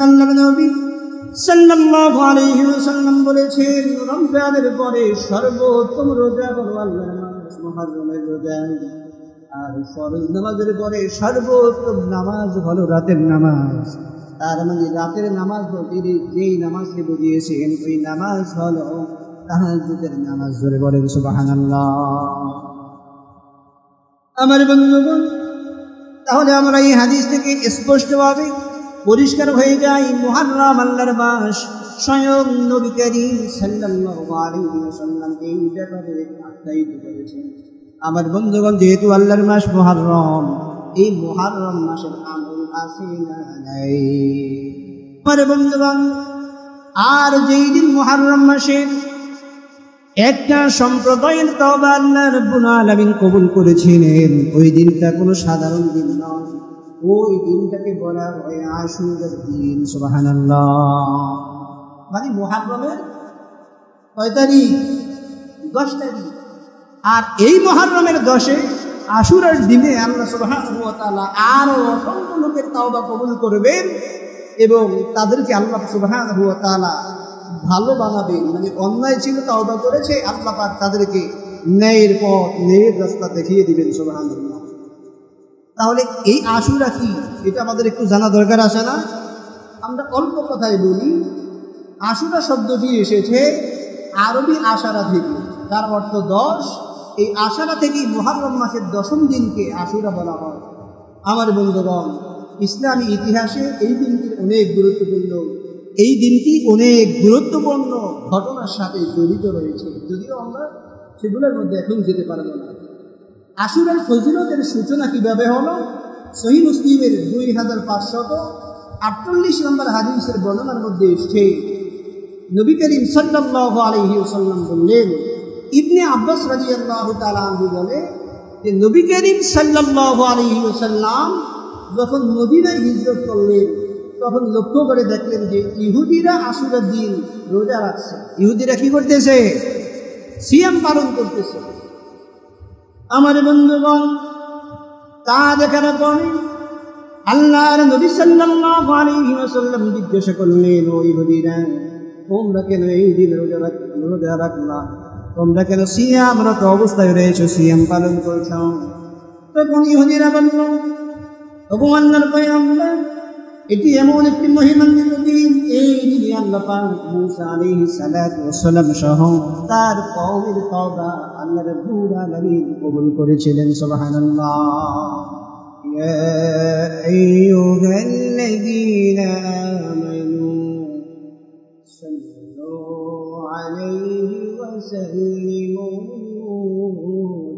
আল্লাহর নবী সাল্লাল্লাহু আলাইহি ওয়াসাল্লাম বলেছেন, রমজানের পরে সর্বোত্তম রোজা হলো আল্লাহর নামাজ, মুহররমের রোজা। আর ফরজ নামাজের পরে সর্বোত্তম নামাজ হলো রাতের নামাজ। তার মানে রাতের নামাজ বলতে যেই নামাজকে বুঝিয়েছেন ওই নামাজ হলো তাহাজ্জুদের নামাজ। জোরে বলেন সুবহানাল্লাহ। আমার বন্ধুগণ, তাহলে আমরা এই হাদিস থেকে স্পষ্টভাবে পরিষ্কার হয়ে যায় মুহররম আল্লাহর মাস। স্বয়ং নবী করিম সাল্লাল্লাহু আলাইহি ওয়াসাল্লাম এই ব্যাপারে আখ্যায়িত করেছেন। আমার বন্ধুগণ, যেহেতু আল্লাহর মাস মুহররম, এই মুহররম মাসের আমল আছে না নাই? আমার বন্ধুগণ, আর যেই দিন মুহররম মাসের একটা সম্প্রদায়ের তওবা আল্লাহ রাব্বুল আলামিন কবুল করেছিলেন, ওই দিনটা কোনো সাধারণ দিন নয়। ওই দিনটাকে বলা হয় আশুরার দিন। সুবহানাল্লাহ। মানে মুহররমের কয় তারিখ? 10 তারিখ। আর এই মুহররমের 10-এ আশুরার দিনে আল্লাহ সুবহানাহু ওয়া তাআলা আরো অসংখ্য লোকের তওবা কবুল করবেন এবং তাদেরকে আল্লাহ সুবহানাহু ওয়া তাআলা ভালো বানাবেন। মানে অন্যায় ছিল, তওবা করেছে, আল্লাহ পাক তাদেরকে ন্যায়ের পথ, ন্যায়ের রাস্তা দেখিয়ে দিবেন। সুবহানাল্লাহ। তাহলে এই আশুরা কি, এটা আমাদের একটু জানা দরকার আছে না? আমরা অল্প কথায় বলি, আশুরা শব্দটি এসেছে আরবি আশারা থেকে, তার অর্থ 10। এই আশারা থেকেই মুহররম মাসের 10ম দিনকে আশুরা বলা হয়। আমার বন্ধুগণ, ইসলামী ইতিহাসে এই দিনটি অনেক গুরুত্বপূর্ণ। এই দিনটি অনেক গুরুত্বপূর্ণ ঘটনার সাথে জড়িত রয়েছে, যদিও আমরা সেগুলোর মধ্যে এখন যেতে পারবো না। আশুরার ফজিলতের সূচনা কিভাবে হলো? সহিহ মুসলিমের 2548 নম্বর হাদিসের বর্ণনার মধ্যে এসেছে, নবী করিম সাল্লাল্লাহু আলাইহি ওয়াসাল্লাম বললেন, ইবনে আব্বাস রাদিয়াল্লাহু তাআলা আনহু বলে যে নবী করিম সাল্লাল্লাহু আলাইহি ওয়াসাল্লাম যখন মদিনায় হিজরত করলেন, তখন লক্ষ্য করে দেখলেন যে ইহুদিরা আশুরার দিন রোজা রাখছে। ইহুদিরা কি করতেছে? সিয়াম পালন করতেছে। আমার বন্ধুগণ, তা দেখার পরে আল্লাহর নবী সাল্লাল্লাহু আলাইহি ওয়াসাল্লাম জিজ্ঞাসা করলেন, ও ইহুদিরা, তোমরা কেন এই দিন রোজা রাখলা? তোমরা কেন সিয়ামরত অবস্থায় রয়েছো, সিয়াম পালন করছ? তখন ইহুদিরা বলল, ওগো আল্লাহর পয়গম্বর, এটি এমন একটি মহিমান্বিত দিন, এই দিনে আল্লাহ পাক মূসা আলাইহিস সালাতু ওয়াস সালাম সহ তার কওমের তওবা আল্লাহ রাব্বুল আলামিন কবুল করেছিলেন। সুবহানাল্লাহ। ইয়া আইয়ুহাল্লাযীনা আমানু সাল্লু আলাইহি ওয়া সাল্লিমু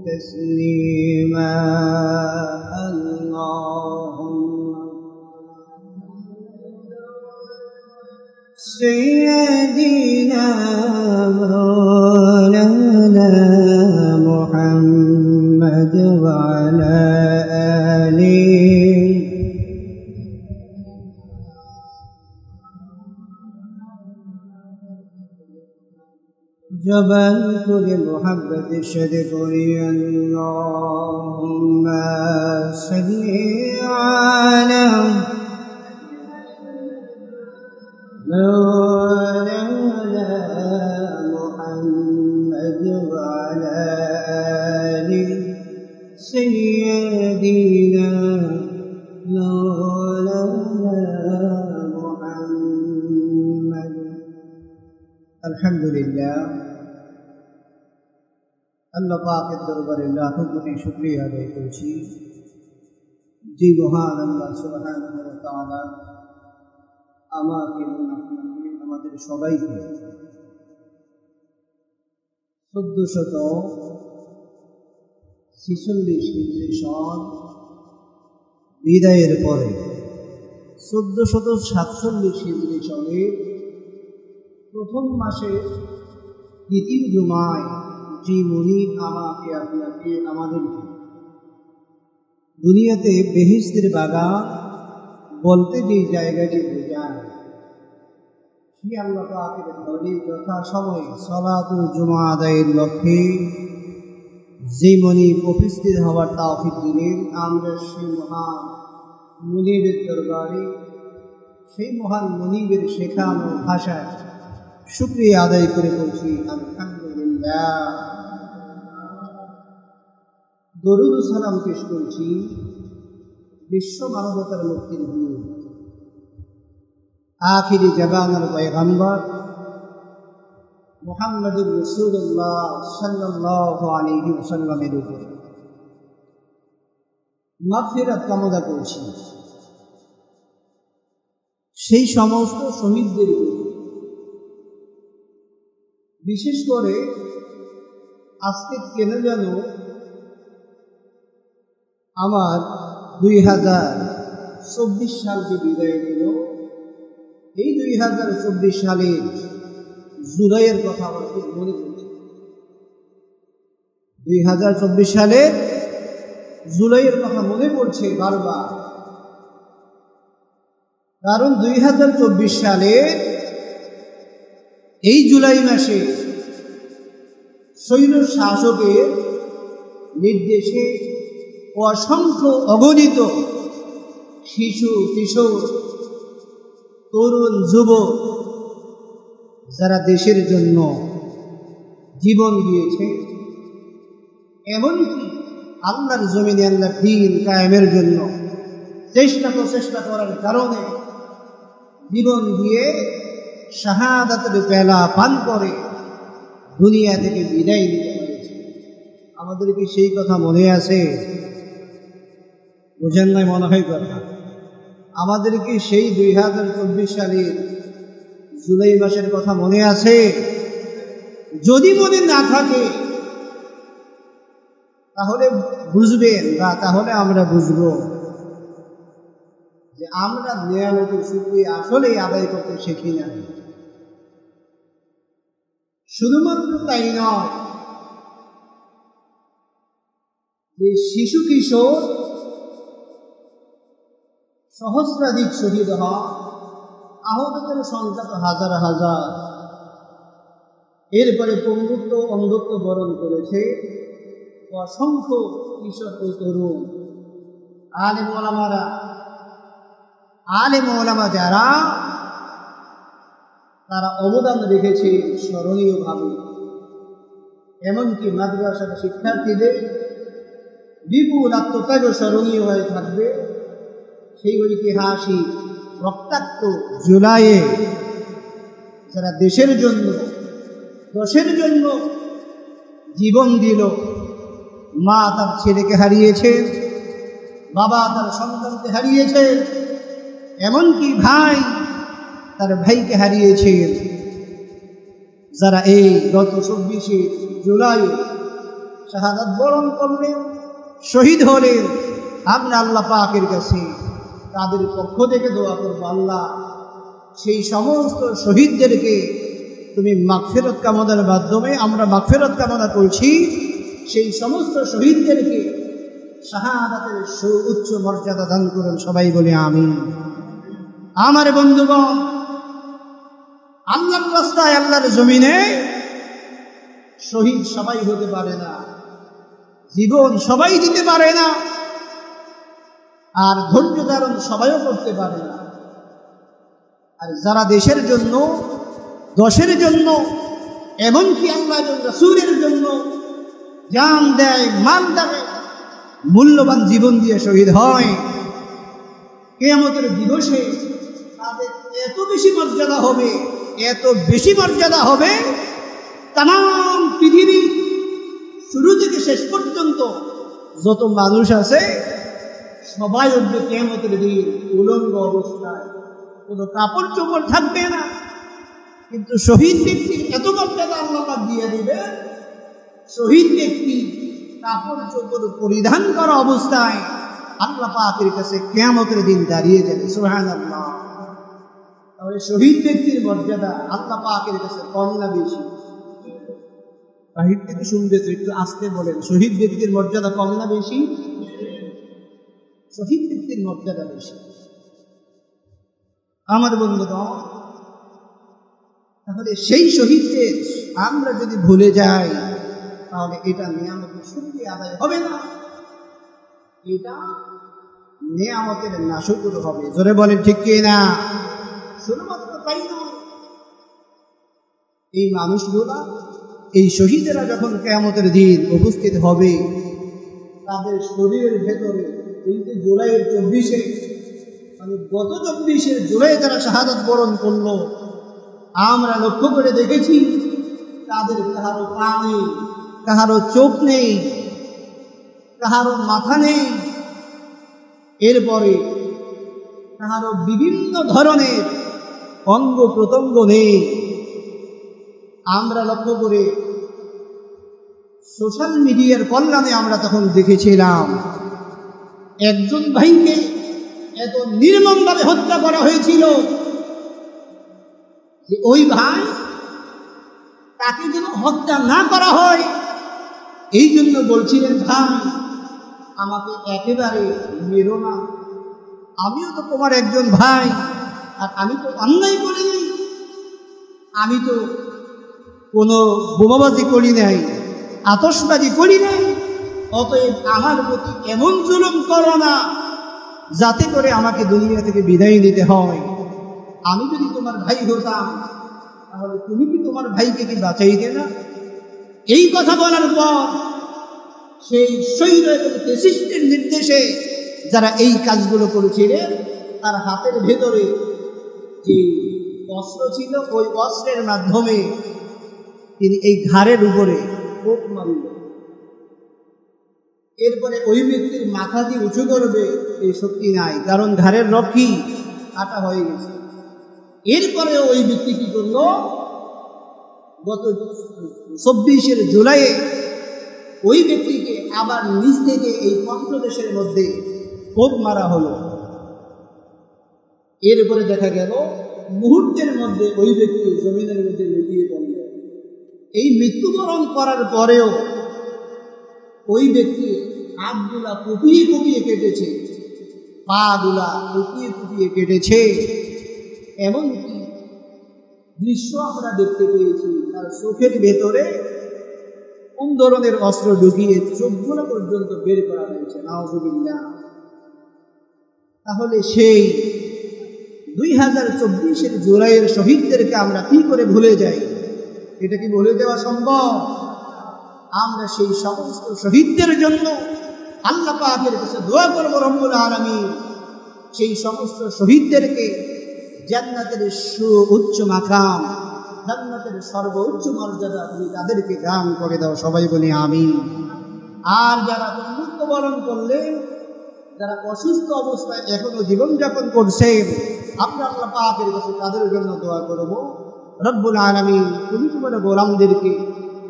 তাসলিমা। سيدنا مولانا محمد وعلى آله جبل كل محبة الشدقري اللهم صل على مولانا محمد وعلى آله سيدنا مولانا محمد। الحمد لله। আল্লাহ পাকের দরবারে লাখো কোটি শুকরিয়া আদায় করছি, যে মহান আল্লাহ সুবহানাহু ওয়া তাআলা আমাকে এবং আপনাকে, আমাদের সবাইকে 1446 হিজরি সন বিদায়ের পরে 1447 হিজরি সনের প্রথম মাসের দ্বিতীয় জুমায় যে মুনিব আমাকে, আপনাকে, আমাদেরকে দুনিয়াতে বেহেশতের বাগান বলতে যে জায়গাটি বোঝায়, সেই আল্লাহ পাকের ঘরে যথাসময়ে সালাতুল জুমা আদায়ের লক্ষ্যে যে মুনিব উপস্থিত হওয়ার তৌফিক দিলেন, আমরা সেই মহান মুনিবের দরবারে সেই মহান মনিবের শেখানো ভাষায় শুকরিয়া আদায় করে বলছি আলহামদুলিল্লাহ। দরুদ ও সালাম পেশ করছি বিশ্ব মানবতার মুক্তির জন্য আখিরি জামানার পয়গম্বর মুহাম্মদুর রাসূলুল্লাহ সাল্লাল্লাহু আলাইহি ওয়াসাল্লামের উপর মাগফিরাত কামনা করছি সেই সমস্ত শহীদদের উপর। বিশেষ করে আজকে কেন যেন আমার 2024 সালকে বিদায় দিল। এই 2024 সালের জুলাইয়ের কথা আমার খুব মনে পড়ছে। 2024 সালের জুলাইয়ের কথা মনে পড়ছে বারবার, কারণ 2024 সালে এই জুলাই মাসে সৈন্য শাসকের নির্দেশে অসংখ্য অগণিত শিশু কিশোর তরুণ যুবক যারা দেশের জন্য জীবন দিয়েছে, এমনকি আল্লাহর জমিনে আল্লাহর দ্বীন কায়েমের জন্য চেষ্টা প্রচেষ্টা করার কারণে জীবন দিয়ে শাহাদাতের পেলা পান করে দুনিয়া থেকে বিদায় দিতে হয়েছে। আমাদের কি সেই কথা মনে আছে? বুঝেন নাই মনে হয় কথা। আমাদের কি সেই 2024 সালের জুলাই মাসের কথা মনে আছে? যদি মনে না থাকে তাহলে বুঝবেন, বা তাহলে আমরা বুঝবো যে আমরা নিয়ামতের শুকরিয়া আসলেই আদায় করতে শিখি না। শুধুমাত্র তাই নয়, যে শিশু কিশোর সহস্রাধিক শহীদ হয়, আহতদের সংখ্যা তো হাজার হাজার, এরপরে পঙ্গুত্ব অন্ধত্ব বরণ করেছে অসংখ্য কিশোর ও তরুণ। আলেম ওলামা যারা তারা অবদান রেখেছে স্মরণীয়ভাবে, এমনকি মাদ্রাসার শিক্ষার্থীদের বিপুল আত্মত্যাগ স্মরণীয় হয়ে থাকবে সেই ঐতিহাসিক রক্তাক্ত জুলাইয়ে যারা দেশের জন্য দশের জন্য জীবন দিল। মা তার ছেলেকে হারিয়েছে, বাবা তার সন্তানকে হারিয়েছে, এমনকি ভাই তার ভাইকে হারিয়েছে। যারা এই গত 24শে জুলাই শাহাদাত বরণ করলেন, শহীদ হলেন, আমরা আল্লাহ পাকের কাছে তাদের পক্ষ থেকে দোয়া করবো, আল্লাহ সেই সমস্ত শহীদদেরকে তুমি মাগফিরাত কামনার মাধ্যমে আমরা মাগফিরাত কামনা করছি, সেই সমস্ত শহীদদেরকে শাহাদাতের সুউচ্চ মর্যাদা দান করুন। সবাই বলে আমিন। আমার বন্ধুগণ, আল্লাহর রাস্তায় আল্লাহর জমিনে শহীদ সবাই হতে পারে না, জীবন সবাই দিতে পারে না, আর ধৈর্য ধারণ সবাইও করতে পারে না। আর যারা দেশের জন্য দশের জন্য এমনকি আল্লাহর রাসূলের জন্য জান দেয়, মাল দেয়, মূল্যবান জীবন দিয়ে শহীদ হয়, কিয়ামতের দিবসে তাদের এত বেশি মর্যাদা হবে, এত বেশি মর্যাদা হবে, তামাম পৃথিবী শুরু থেকে শেষ পর্যন্ত যত মানুষ আছে সবাই উঠবে কিয়ামতের দিন উলঙ্গ অবস্থায়, কোনো কাপড় চোপড় থাকবে না। কিন্তু শহীদ ব্যক্তির এত মর্যাদা আল্লাহ পাক দিয়ে দিবে, শহীদ ব্যক্তি কাপড় চোপড় পরিধান করা অবস্থায় আল্লাহ পাকের কাছে কিয়ামতের দিন দাঁড়িয়ে যাবে। সুবহানাল্লাহ। তাহলে শহীদ ব্যক্তির মর্যাদা আল্লাহ পাকের কাছে কম না বেশি? বাহির থেকে শুনবে তো, একটু আস্তে বলেন। শহীদ ব্যক্তির মর্যাদা কম না বেশি? শহীদ ব্যক্তির মর্যাদা বেশি। আমার বন্ধুগণ, তাহলে সেই শহীদদের আমরা যদি ভুলে যাই তাহলে এটা নিয়ামতের শুকরিয়া আদায় হবে না, এটা নিয়ামতের নাশুকর হবে। জোরে বলেন ঠিক কি না? শুধুমাত্র তাই নয়, এই মানুষগুলা, এই শহীদেরা যখন কিয়ামতের দিন উপস্থিত হবে, তাদের শরীরের ভেতরে এই যে জুলাইয়ের 24-এ, মানে গত 24-এর জুলাই যারা শাহাদাত বরণ করলো, আমরা লক্ষ্য করে দেখেছি তাদের কাহারো পা নেই, কাহারো চোখ নেই, কাহারো মাথা নেই, এরপরে কাহারো বিভিন্ন ধরনের অঙ্গ প্রত্যঙ্গ নেই। আমরা লক্ষ্য করে সোশ্যাল মিডিয়ার কল্যাণে আমরা তখন দেখেছিলাম একজন ভাইকে এত নির্মমভাবে হত্যা করা হয়েছিল যে ওই ভাই তাকে যেন হত্যা না করা হয় এই জন্য বলছিলেন, ভাই আমাকে একেবারে মেরো না, আমিও তো তোমার একজন ভাই, আর আমি তো অন্যায় করিনি, আমি তো কোনো বোমাবাজি করি নাই, আতশবাজি করি নাই, অতএব আমার প্রতি এমন জুলুম করো না যাতে করে আমাকে দুনিয়া থেকে বিদায় নিতে হয়। আমি যদি তোমার ভাই হতাম তাহলে তুমি কি তোমার ভাইকে কি বাঁচাইতে না? এই কথা বলার পর সেই শহীদ এবং ফ্যাসিস্টের নির্দেশে যারা এই কাজগুলো করেছিলেন, তার হাতের ভেতরে যে অস্ত্র ছিল ওই অস্ত্রের মাধ্যমে তিনি এই ঘাড়ের উপরে কোপ মারল। এরপরে ওই ব্যক্তির মাথা দিয়ে উঁচু করবে এই শক্তি নাই, কারণ ঘাড়ের রক্ষী কাটা হয়ে গেছে। এরপরে ওই ব্যক্তি কি করল, গত 24-এর জুলাইয়ে ওই ব্যক্তিকে আবার নিজ থেকে এই পঞ্চদেশের মধ্যে কোপ মারা হলো। এরপরে দেখা গেল মুহূর্তের মধ্যে ওই ব্যক্তি জমিনের মধ্যে লুটিয়ে পড়ল। এই মৃত্যুবরণ করার পরেও ওই ব্যক্তি হাতগুলা কুপিয়ে কুপিয়ে কেটেছে, পা গুলা কুপিয়ে কুপিয়ে কেটেছে, এমনকি দৃশ্য আমরা দেখতে পেয়েছি তার চোখের ভেতরে কোন ধরনের অস্ত্র ঢুকিয়ে চোখগুলো পর্যন্ত বের করা হয়েছে, নাউযুবিল্লাহ। তাহলে সেই 2024-এর জুলাইয়ের শহীদদেরকে আমরা কি করে ভুলে যাই? এটা কি ভুলে যাওয়া সম্ভব? আমরা সেই সমস্ত শহীদদের জন্য আল্লাহ পাকের কাছে দোয়া করব, রব্বুল আলামিন সেই সমস্ত শহীদদেরকে জান্নাতের সুউচ্চ মাকাম, জান্নাতের সর্বোচ্চ মর্যাদা তুমি তাদেরকে দান করে দাও, সবাই বলি আমিন। আর যারা মৃত্যুবরণ করলেন, যারা অসুস্থ অবস্থায় এখনো জীবনযাপন করছেন, আমরা আল্লাহ পাকের কাছে তাদের জন্য দোয়া করব, রব্বুল আলামিন তুমি তোমার গোলামদেরকে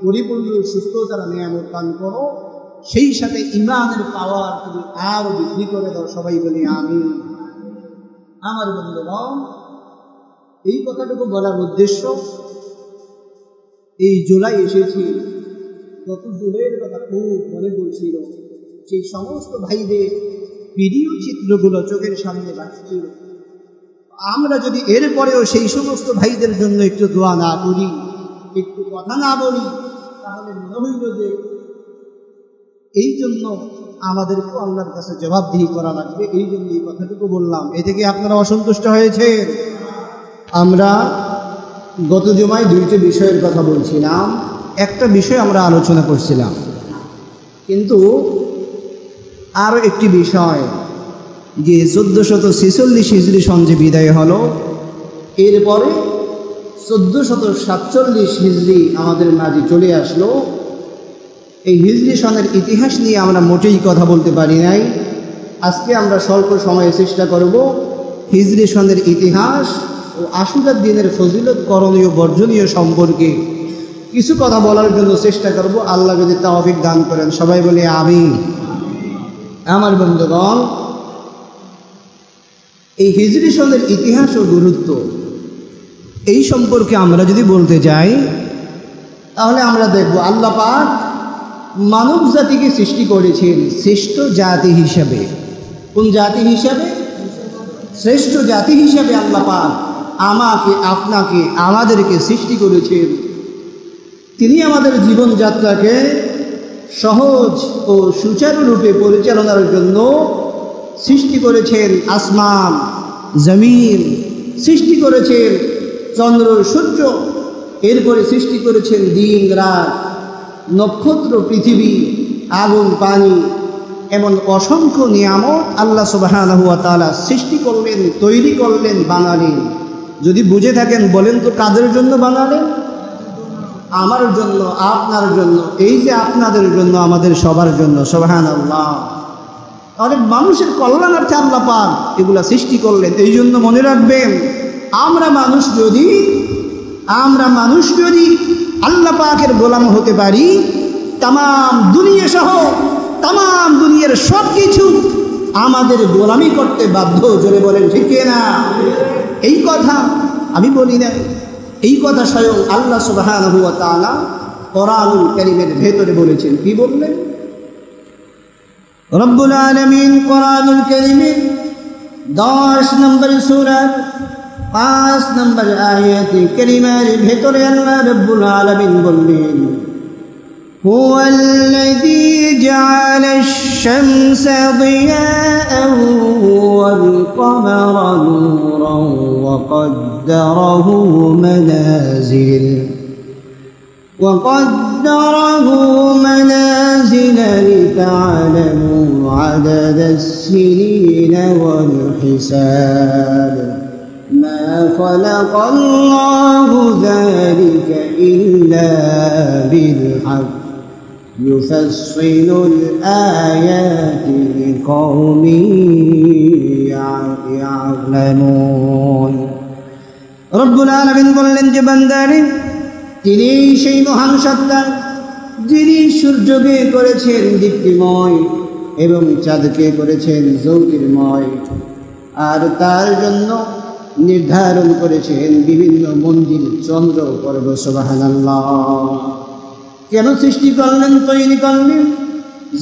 পরিপূর্ণ সুস্থতার নিয়ামত দান করো, সেই সাথে ঈমানের পাওয়ার তুমি আরো বৃদ্ধি করে দাও, সবাই বলি আমিন। আমার বন্ধুগণ, এই কথাটুকু বলার উদ্দেশ্য, এই জুলাই এসেছি, গত জুলাইয়ের কথা খুব মনে পড়ছিল, সেই সমস্ত ভাইদের ভিডিও চিত্রগুলো চোখের সামনে বাঁচছিল। আমরা যদি এরপরেও সেই সমস্ত ভাইদের জন্য একটু দোয়া না করি, একটু কথা না বলি, তাহলে মনে হইল যে এই জন্য আমাদেরকে আল্লাহর কাছে জবাবদিহি করা লাগবে। এই জন্য এই কথাটুকু বললাম। এ থেকে আপনারা অসন্তুষ্ট হয়েছে? আমরা গত জুমায় 2টি বিষয়ের কথা বলছিলাম, একটা বিষয় আমরা আলোচনা করছিলাম, কিন্তু আরও একটি বিষয় যে 1446 হিজরি সন যে বিদায় হলো, এরপরে 1447 হিজরি আমাদের মাঝে চলে আসলো। এই হিজরি সনের ইতিহাস নিয়ে আমরা মোটেই কথা বলতে পারি নাই। আজকে আমরা স্বল্প সময়ে চেষ্টা করব হিজরি সনের ইতিহাস ও আশুরার দিনের ফজিলত, করণীয় বর্জনীয় সম্পর্কে কিছু কথা বলার জন্য চেষ্টা করব, আল্লাহ যদি তৌফিক দান করেন, সবাই বলে আমিন। আমার বন্ধুগণ, এই হিজরি সনের ইতিহাস ও গুরুত্ব এই সম্পর্কে আমরা যদি বলতে যাই, তাহলে আমরা দেখব আল্লাহ পাক মানব জাতিকে সৃষ্টি করেছেন শ্রেষ্ঠ জাতি হিসাবে। কোন জাতি হিসাবে? শ্রেষ্ঠ জাতি হিসাবে আল্লাহ পাক আমাকে, আপনাকে, আমাদেরকে সৃষ্টি করেছেন। তিনি আমাদের জীবনযাত্রাকে সহজ ও সুচারুরূপে পরিচালনার জন্য সৃষ্টি করেছেন আসমান, জমিন, সৃষ্টি করেছেন চন্দ্র সূর্য, এরপরে সৃষ্টি করেছেন দিন রাত, নক্ষত্র, পৃথিবী, আগুন, পানি, এমন অসংখ্য নিয়ামত আল্লাহ সুবহানাহু ওয়া তাআলা সৃষ্টি করলেন, তৈরি করলেন, বানালেন। যদি বুঝে থাকেন বলেন তো কাদের জন্য বানালেন? আমার জন্য, আপনার জন্য, এই যে আপনাদের জন্য, আমাদের সবার জন্য। সুবহানাল্লাহ। তাহলে মানুষের কল্যাণার্থে আল্লাহ পাক এগুলা সৃষ্টি করলেন। এই জন্য মনে রাখবেন, আমরা মানুষ যদি আল্লাহ পাকের গোলাম হতে পারি, তামাম দুনিয়া সহ তামাম দুনিয়ার সব কিছু আমাদের গোলামি করতে বাধ্য। জোরে বলেন ঠিক না? এই কথা আমি বলি না, এই কথা স্বয়ং আল্লাহ সুবহানাহু ওয়া তাআলা কোরআনুল কারীমের ভেতরে বলেছেন। কি বললেন? রব্বুল আলামিন কোরআনুল কারীমের 10 নম্বর সূরা 5 নম্বর আয়াতে কারীমার ভেতরে আল্লাহ রব্বুল আলামিন বললেন, هو الذي جعل الشمس ضياء والقمر نورا وقدره منازل لتعلموا عدد السنين والحساب ما خلق الله ذلك إلا بالحق يفصل الآيات لقوم يعلمون। রব্বুল আলামিন বললেন যে বান্দারে, তিনি সেই মহান সত্তা যিনি সূর্যকে করেছেন দীপ্তিময় এবং চাঁদকে করেছেন জ্যোতির্ময়, আর তার জন্য নির্ধারণ করেছেন বিভিন্ন মঞ্জিল, চন্দ্র, পর্ব। সুবহানাল্লাহ। কেন সৃষ্টি করলেন, তৈরি করলেন?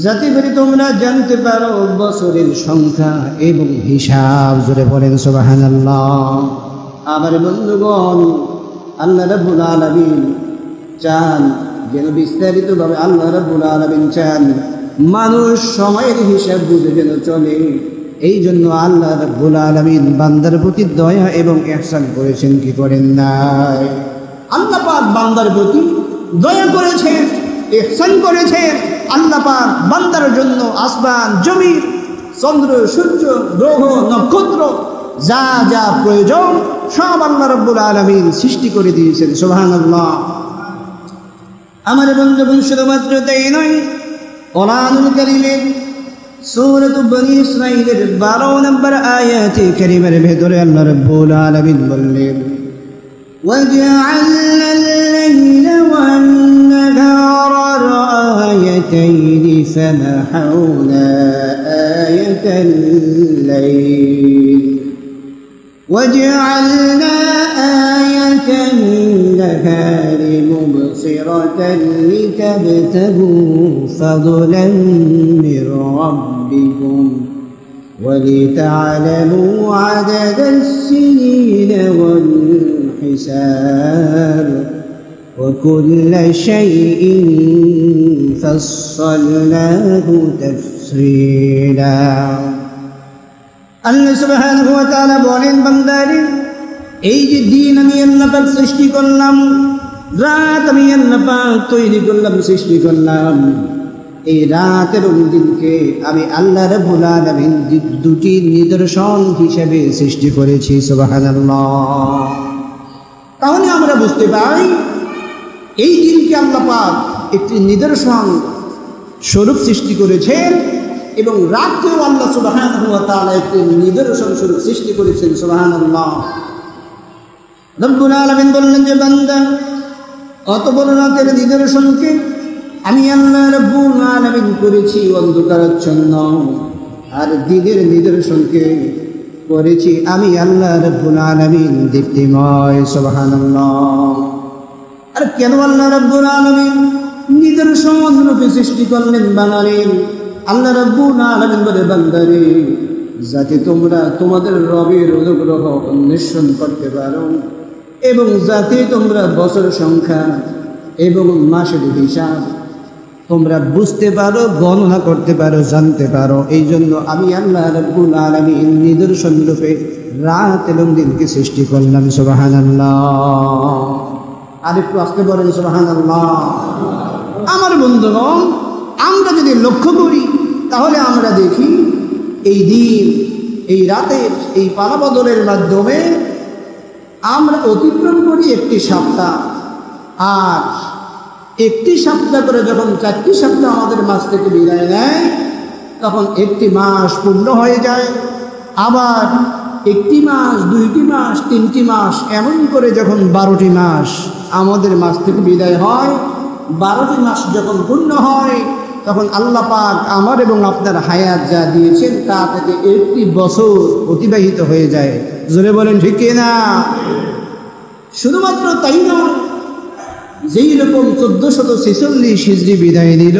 যাতে করে তোমরা জানতে পারো বছরের সংখ্যা এবং হিসাব। জোরে বলেন সুবহানাল্লাহ। আমার বন্ধুগণ, আল্লাহ রাব্বুল আলামিন চান যেন বিস্তারিতভাবে আল্লাহ রাব্বুল আলামিন চান মানুষ সময়ের হিসাব বুঝে যেন চলে। এই জন্য আল্লাহ রাব্বুল আলামিন বান্দার প্রতি দয়া এবং ইহসান করেছেন, কি করেন নাই? আল্লাহ পাক বান্দার প্রতি দয়া করেছেন, ইহসান করেছেন। আল্লাহ পাক বান্দার জন্য আসমান, জমিন, চন্দ্র, সূর্য, গ্রহ, নক্ষত্র, যা যা প্রয়োজন সব আল্লাহ রাব্বুল আলামিন সৃষ্টি করে দিয়েছেন। সুবহানাল্লাহ। আমার বন্ধুগণ, শুধুমাত্র তাই নয়, কোরআনুল কারীমের সূরাত বনী ইসরাঈলের 12 নম্বর আয়াতে কারীমের ভেতরে আল্লাহ রাব্বুল আলামিন বললেন, وَجَعَلْنَا اللَّيْلَ وَالنَّهَارَ آيَتَيْنِ فَمَحَوْنَا آيَةَ اللَّيْلِ وَجَعَلْنَا آيَةَ النَّهَارِ مُبْصِرَةً لِتَبْتَغُوا فَضْلًا مِّن رَّبِّكُمْ وَلِتَعْلَمُوا عَدَدَ السِّنِينَ والحساب وكل شيء فصلناه تفصيلا। আল্লাহ সুবহানাহু ওয়া তাআলা বলেন, বান্দারে, এই যে দিন আমি আল্লাহ পাক সৃষ্টি করলাম, রাত আমি আল্লাহ পাক তৈরি করলাম, সৃষ্টি করলাম, এই রাত এবং দিনকে আমি আল্লাহ রাব্বুল আলামিন দুটি নিদর্শন হিসেবে সৃষ্টি করেছি। সুবহানাল্লাহ। তাহলে আমরা বুঝতে পারি এই দিনকে আল্লাহ পাক একটি নিদর্শন স্বরূপ সৃষ্টি করেছেন এবং রাতকেও আল্লাহ সুবহানাহু ওয়া তাআলা একটি নিদর্শন স্বরূপ সৃষ্টি করেছেন। সুবহানাল্লাহ। রব্বুল আলামিন বললেন যে বান্দা, অত বড় রাতের নিদর্শনকে আমি আল্লাহ রাব্বুল আলামিন করেছি অন্ধকারাচ্ছন্ন, আর দিনের নিদর্শনকে করেছি আমি আল্লাহ রাব্বুল আলামিন দীপ্তিময়। সুবহানাল্লাহ। আর কেন আল্লাহ রাব্বুল আলামিন নিদর্শন রূপে সৃষ্টি করলেন, বানালেন? আল্লাহ রাব্বুল আলামিন বলে, বান্দারে, যাতে তোমরা তোমাদের রবের অনুগ্রহ অন্বেষণ করতে পারো এবং যাতে তোমরা বছর সংখ্যা এবং মাসের হিসাব তোমরা বুঝতে পারো, গণনা করতে পারো, জানতে পারো। এই জন্য আমি আল্লাহ রাব্বুল আলামিন নিদর্শন রূপে রাত এবং দিনকে সৃষ্টি করলাম। সুবহানাল্লাহ। আর একটু আসতে বলেন সুবহানাল্লাহ। আমার বন্ধুগণ, আমরা যদি লক্ষ্য করি তাহলে আমরা দেখি এই দিন, এই রাতের এই পালাবদলের মাধ্যমে আমরা অতিক্রম করি একটি সপ্তাহ। আর একটি সপ্তাহ করে যখন 4টি সপ্তাহ আমাদের মাস থেকে বিদায় নেয়, তখন একটি মাস পূর্ণ হয়ে যায়। আবার একটি মাস, 2টি মাস, 3টি মাস, এমন করে যখন 12টি মাস আমাদের মাস থেকে বিদায় হয়, 12টি মাস যখন পূর্ণ হয়, তখন আল্লাহ পাক আমার এবং আপনার হায়াত যা দিয়েছেন তা থেকে একটি বছর অতিবাহিত হয়ে যায়। জোরে বলেন ঠিক কিনা? শুধুমাত্র তাই নয়, যেই রকম 1446 হিজরি বিদায় দিল,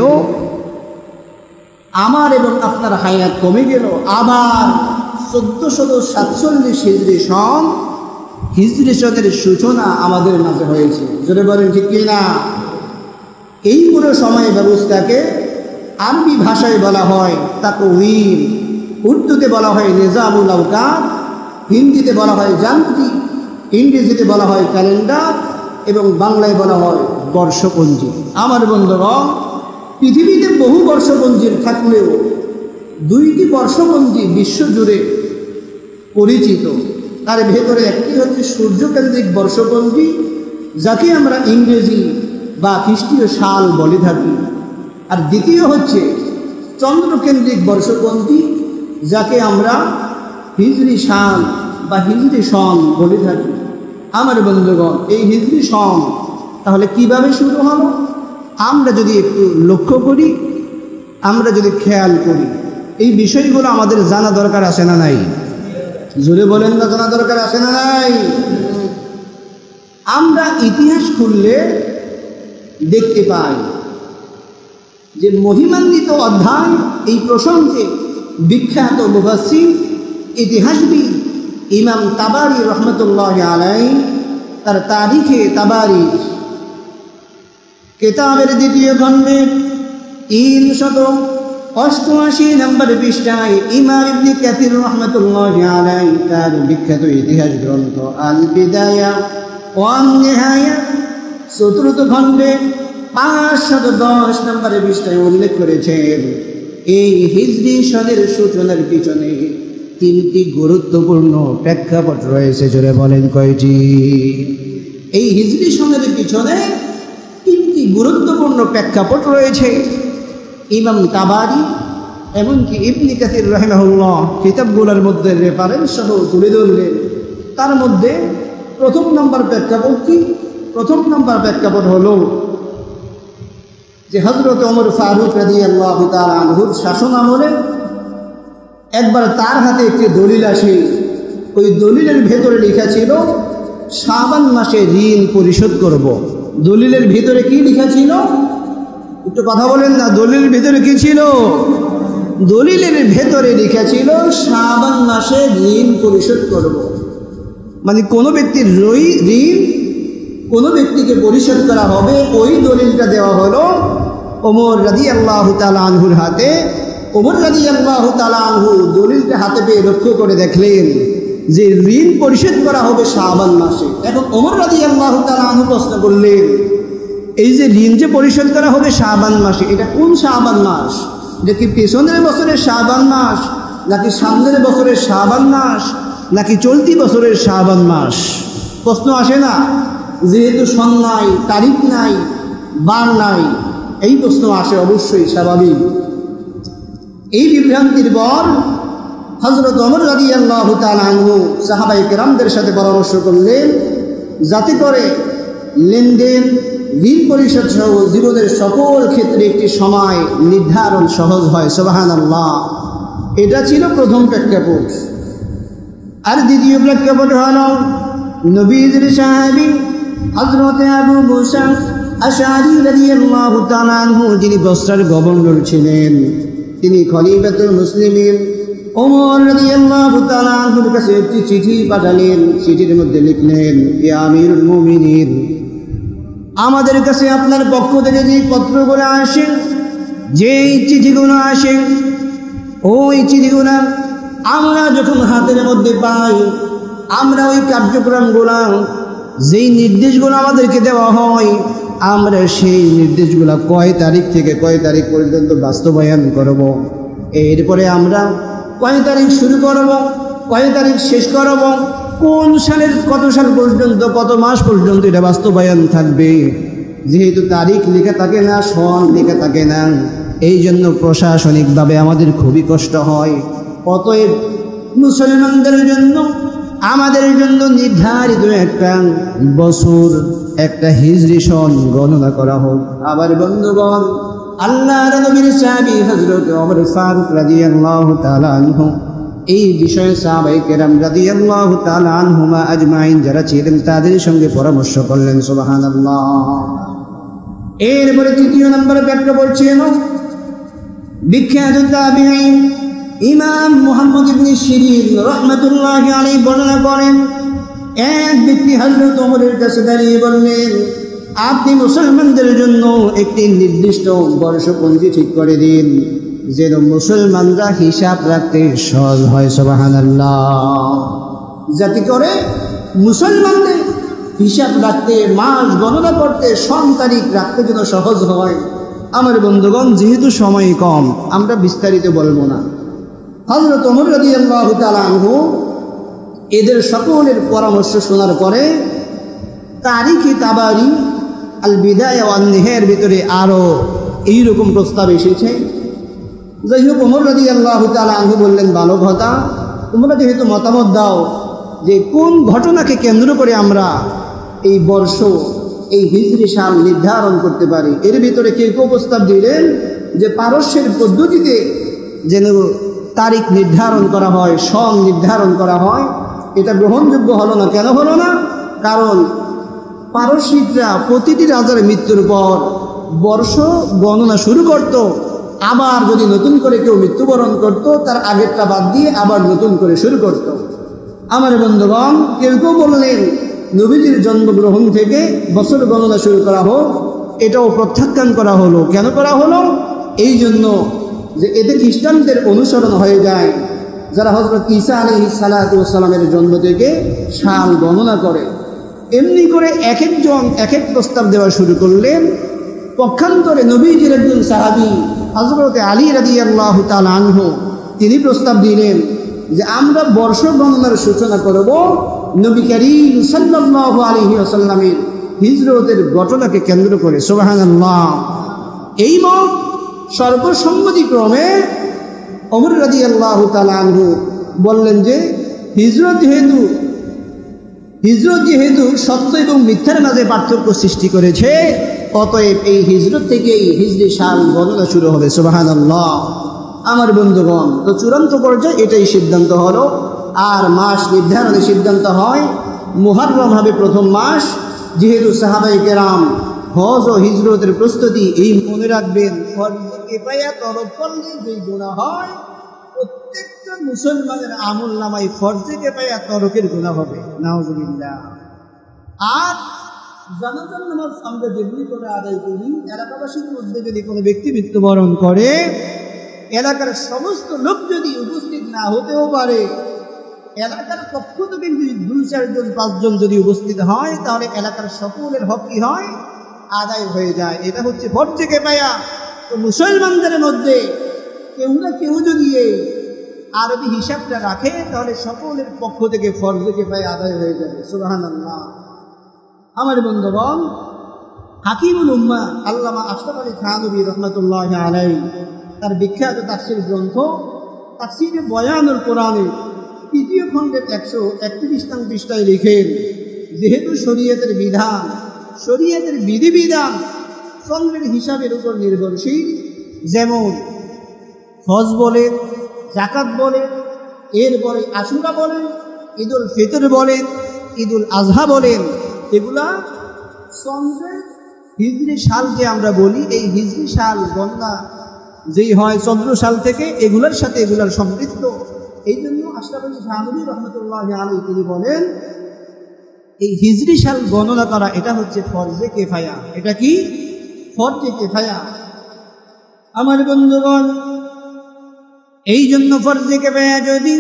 আমার এবং আপনার হায়াত কমে গেল, আবার 1447 হিজরি সন, হিজরি সনের সূচনা আমাদের মাঝে হয়েছে। জোরে বলেন ঠিক কিনা? এই পুরো সময় ব্যবস্থাকে আরবি ভাষায় বলা হয় তাকওয়িম, উর্দুতে বলা হয় নিজামুল আওকাত, হিন্দিতে বলা হয় যান্ত্রিক, ইংরেজিতে বলা হয় ক্যালেন্ডার এবং বাংলায় বলা হয় বর্ষপঞ্জি। আমার বন্ধুগণ, পৃথিবীতে বহু বর্ষপঞ্জির থাকলেও 2টি বর্ষপঞ্জি বিশ্বজুড়ে পরিচিত। তার ভেতরে একটি হচ্ছে সূর্যকেন্দ্রিক বর্ষপঞ্জি, যাকে আমরা ইংরেজি বা খ্রিস্টীয় সাল বলে থাকি। আর দ্বিতীয় হচ্ছে চন্দ্রকেন্দ্রিক বর্ষপঞ্জি, যাকে আমরা হিজরি সাল বা হিজরি সন বলে থাকি। আমার বন্ধুগণ, এই হিজরি সন তাহলে কিভাবে শুরু হলো? আমরা যদি একটু লক্ষ্য করি, আমরা যদি খেয়াল করি, এই বিষয়গুলো আমাদের জানা দরকার আছে না নাই? জোরে বলেন না, জানা দরকার আছে না নাই? আমরা ইতিহাস খুললে দেখতে পাই যে মহিমান্বিত অধ্যায় এই প্রসঙ্গে বিখ্যাত মুফাসসির ইতিহাসবিদ ইমাম তাবারি রহমতুল্লাহ আলাইহি তার তারিখে তাবারি কিতাবের 2য় খণ্ডে 388 নম্বর পৃষ্ঠায় ইমাম ইবনে কাসির রহমতুল্লাহ আলাইহি তার বিখ্যাত ইতিহাস গ্রন্থ আল বিদায়া ওয়ান নিহায়া 4th খণ্ডে 510 নম্বর পৃষ্ঠায় উল্লেখ করেছেন, এই হিজরি সনের সূচনার পিছনে 3টি গুরুত্বপূর্ণ প্রেক্ষাপট রয়েছে। জোরে বলেন কয়টি? এই হিজরি সনের পিছনে 3টি গুরুত্বপূর্ণ প্রেক্ষাপট রয়েছে। ইমাম তাবারি এমনকি ইবনে কাসির রাহিমাহুল্লাহ কিতাবগুলোর মধ্যে রেফারেন্স সহ তুলে ধরলেন। তার মধ্যে প্রথম নম্বর প্রেক্ষাপট কি? প্রথম নম্বর প্রেক্ষাপট হলো যে হযরত ওমর ফারুক রাদিয়াল্লাহু তাআলা আনহুর শাসন আমলে একবার তার হাতে একটি দলিল আসে। ওই দলিলের ভেতরে লেখা ছিল শাবান মাসে ঋণ পরিশোধ করব। দলিলের ভিতরে কি লেখা ছিল? একটু কথা বলেন না। দলিলের ভিতরে কি ছিল? দলিলের ভেতরে লেখা ছিল শাবান মাসে ঋণ পরিশোধ করব। মানে কোনো ব্যক্তির ঋণ কোনো ব্যক্তিকে পরিশোধ করা হবে, ওই দলিলটা দেওয়া হলো ওমর রাদিয়াল্লাহু তাআলা আনহুর হাতে। ওমর রাদিয়াল্লাহু তাআলা আনহু দলিলটা হাতে পেয়ে লক্ষ্য করে দেখলেন যে ঋণ পরিশোধ করা হবে শাবান মাসে। এখন ওমর রাদিয়াল্লাহু তাআলা আনহু প্রশ্ন করলেন, এই যে ঋণ যে পরিশোধ করা হবে শাবান মাসে, এটা কোন শাবান মাস? এটা কি পেছনের বছরের শাবান মাস, নাকি সামনের বছরের শাবান মাস, নাকি চলতি বছরের শাবান মাস? প্রশ্ন আসে না? যেহেতু সন নাই, তারিখ নাই, বার নাই, এই প্রশ্ন আসে, অবশ্যই স্বাভাবিক। এই বিভ্রান্তির পর হযরত ওমর রাদিয়াল্লাহু তাআলা আনহু সাহাবায়ে কেরামদের সাথে পরামর্শ করলেন, যাতে করে লেনদেন, ঋণ পরিশোধ সহ জীবনের সকল ক্ষেত্রে একটি সময় নির্ধারণ সহজ হয়। সুবহানাল্লাহ। এটা ছিল প্রথম প্রেক্ষাপট। আর দ্বিতীয় প্রেক্ষাপট হল নবীজির সাহাবী হযরত আবু মুসা আশআরী রাদিয়াল্লাহু তাআলা আনহু, যিনি বসরার গভর্নর ছিলেন, তিনি খলিফাতুল মুসলিমিন ওমর রাদিয়াল্লাহু তাআলা আনহুর কাছে একটি চিঠি পাঠালেন। চিঠির মধ্যে লিখলেন, ইয়া আমিরুল মুমিনিন, আমাদের কাছে আপনার পক্ষ থেকে যে পত্রগুলো আসে, যেই চিঠিগুলো আসে, ওই চিঠিগুলো আমরা যখন হাতের মধ্যে পাই, আমরা ওই কার্যক্রমগুলা, যেই নির্দেশগুলো আমাদেরকে দেওয়া হয়, আমরা সেই নির্দেশগুলো কয় তারিখ থেকে কয় তারিখ পর্যন্ত বাস্তবায়ন করব। এরপরে আমরা কয় তারিখ শুরু করব, কয় তারিখ শেষ করব, কোন সালের কত সাল পর্যন্ত, কত মাস পর্যন্ত এটা বাস্তবায়ন থাকবে। যেহেতু তারিখ লেখা থাকে না, সন লেখা থাকে না, এই জন্য প্রশাসনিকভাবে আমাদের খুবই কষ্ট হয়। অতএব মুসলমানদের জন্য, আমাদের জন্য নির্ধারিত একটা বছর, একটা হিজরি সন গণনা করা হোক। আবার বন্ধুগণ, আল্লাহর নবীর সাহাবী হযরত ওমর ফারুক রাদিয়াল্লাহু তাআলা আনহু এই বিষয়ে সাহাবায়ে কেরাম রাদিয়াল্লাহু তাআলা আনহুমা আজমাইন যারা ছিলেন তাদের সঙ্গে পরামর্শ করলেন। সুবহানাল্লাহ। এরপরে তৃতীয় নম্বরে ব্যাখ্যা বলছেন বিখ্যাত তাবিঈ ইমাম মুহাম্মদ ইবনে সিরিন রাহমাতুল্লাহি আলাইহি বর্ণনা করেন, এক ব্যক্তি হযরত ওমরের কাছে দাঁড়িয়ে বললেন, আপনি মুসলমানদের জন্য একটি নির্দিষ্ট বর্ষপঞ্জি ঠিক করে দিন, যেন মুসলমানরা হিসাব রাখতে সহজ হয়। সুবহানাল্লাহ। যাতে করে মুসলমানদের হিসাব রাখতে, মাস গণনা করতে, সন তারিখ রাখতে যেন সহজ হয়। আমার বন্ধুগণ, যেহেতু সময় কম, আমরা বিস্তারিত বলবো না। হযরত ওমর রাদিয়াল্লাহু তাআলা আনহু এদের সকলের পরামর্শ শোনার পরে তারিখে তাবারি আল বিদায়া ওয়ান নিহায়ের ভিতরে আরও এইরকম প্রস্তাব এসেছে। যাই হোক, ওমর রাদিয়াল্লাহু তাআলা আনহু বললেন, ভালো কথা, তোমরা যেহেতু মতামত দাও যে কোন ঘটনাকে কেন্দ্র করে আমরা এই বর্ষ, এই হিজরি সাল নির্ধারণ করতে পারি। এর ভিতরে কেউ কেউ প্রস্তাব দিলেন যে পারস্যের পদ্ধতিতে যেন তারিখ নির্ধারণ করা হয়, সন নির্ধারণ করা হয়। এটা গ্রহণযোগ্য হলো না। কেন হলো না? কারণ পারস্যিকরা প্রতিটি রাজার মৃত্যুর পর বর্ষ গণনা শুরু করত, আবার যদি নতুন করে কেউ মৃত্যুবরণ করত, তার আগেরটা বাদ দিয়ে আবার নতুন করে শুরু করত। আমার বন্ধুগণ, কেউ কেউ বললেন নবীজির জন্মগ্রহণ থেকে বছর গণনা শুরু করা হোক। এটাও প্রত্যাখ্যান করা হলো। কেন করা হলো? এই জন্য যে এতে খ্রিস্টানদের অনুসরণ হয়ে যায়, যারা হযরত ঈসা আলাইহিস সালাতু ওয়াস সালামের জন্ম থেকে সাল গণনা করে। এমনি করে এক একজন এক এক প্রস্তাব দেওয়া শুরু করলেন। পক্ষান্তরে নবীজির একজন সাহাবী হযরত আলী রাদিয়াল্লাহু তাআলা আনহু তিনি প্রস্তাব দিলেন যে আমরা বর্ষ গণনার সূচনা করব নবী করিম সাল্লাল্লাহু আলাইহি ওয়াসাল্লামের হিজরতের ঘটনাকে কেন্দ্র করে। সুবহানাল্লাহ। এই মত সর্বসম্মতিক্রমে ওমর রাদিয়াল্লাহু তাআলা আনহু বললেন যে হিজরত যেহেতু সত্য এবং মিথ্যার মাঝে পার্থক্য সৃষ্টি করেছে, অতএব এই হিজরত থেকেই হিজরি সাল গণনা শুরু হবে। সুবহানাল্লাহ। আমার বন্ধুগণ, তো চূড়ান্ত পর্যায়ে এটাই সিদ্ধান্ত হলো। আর মাস নির্ধারণের সিদ্ধান্ত হয় মুহররম হবে প্রথম মাস। যেহেতু সাহাবায়ে কেরাম হজ ও হিজরতের প্রস্তুতি, এই মনে রাখবেন, ফরজে কিফায়া তরক করলে যেই গুনাহ হয়, প্রত্যেকটা মুসলমানের আমল নামায় ফরজে কিফায়া তরকের গুনাহ হবে। নাউজুবিল্লাহ। আর জানাজার নামাজ আমরা যেগুলি করে আদায় করি, এলাকাবাসীর মধ্যে যদি কোনো ব্যক্তি মৃত্যুবরণ করে, এলাকার সমস্ত লোক যদি উপস্থিত না হতেও পারে, এলাকার পক্ষ থেকে যদি 2-4 জন 5 জন যদি উপস্থিত হয়, তাহলে এলাকার সকলের হক কি হয়? আদায় হয়ে যায়। এটা হচ্ছে ফরজে কিফায়া। তো মুসলমানদের মধ্যে কেউ না কেউ যদি এই আরবি হিসাবটা রাখে, তাহলে সকলের পক্ষ থেকে ফরজে কিফায়া আদায় হয়ে যাবে। সুবহানাল্লাহ। আমার বন্ধুগণ, হাকিমুল উম্মাহ আল্লামা আশরাফ আলী থানভী রাহমাতুল্লাহি আলাইহি তার বিখ্যাত তাফসীর গ্রন্থ তাফসীরে বয়ানুল কোরআনে 3য় খণ্ডের 131 নং পৃষ্ঠায় লিখেন, যেহেতু শরীয়তের বিধান, শরীয়তের বিধিবিধান চন্দ্রের হিসাবের উপর নির্ভরশীল, যেমন হজ বলেন, যাকাত বলেন, এরপরে আশুরা বলেন, ঈদুল ফিতর বলেন, ঈদুল আজহা বলেন, এগুলা চন্দ্রের হিজরি সাল যে আমরা বলি, এই হিজরি সাল গণনা যেই হয় চন্দ্র সাল থেকে, এগুলার সাথে এগুলার সম্পৃক্ত। এই জন্য আশরাফ আলী থানভী রাহমাতুল্লাহি আলাইহি তিনি বলেন, এই হিজরি সাল গণনা করা এটা হচ্ছে ফরজে কিফায়া। এটা কি? ফরজে কিফায়া। আমার বন্ধুগণ, এই জন্য ফরজে কিফায়া যদি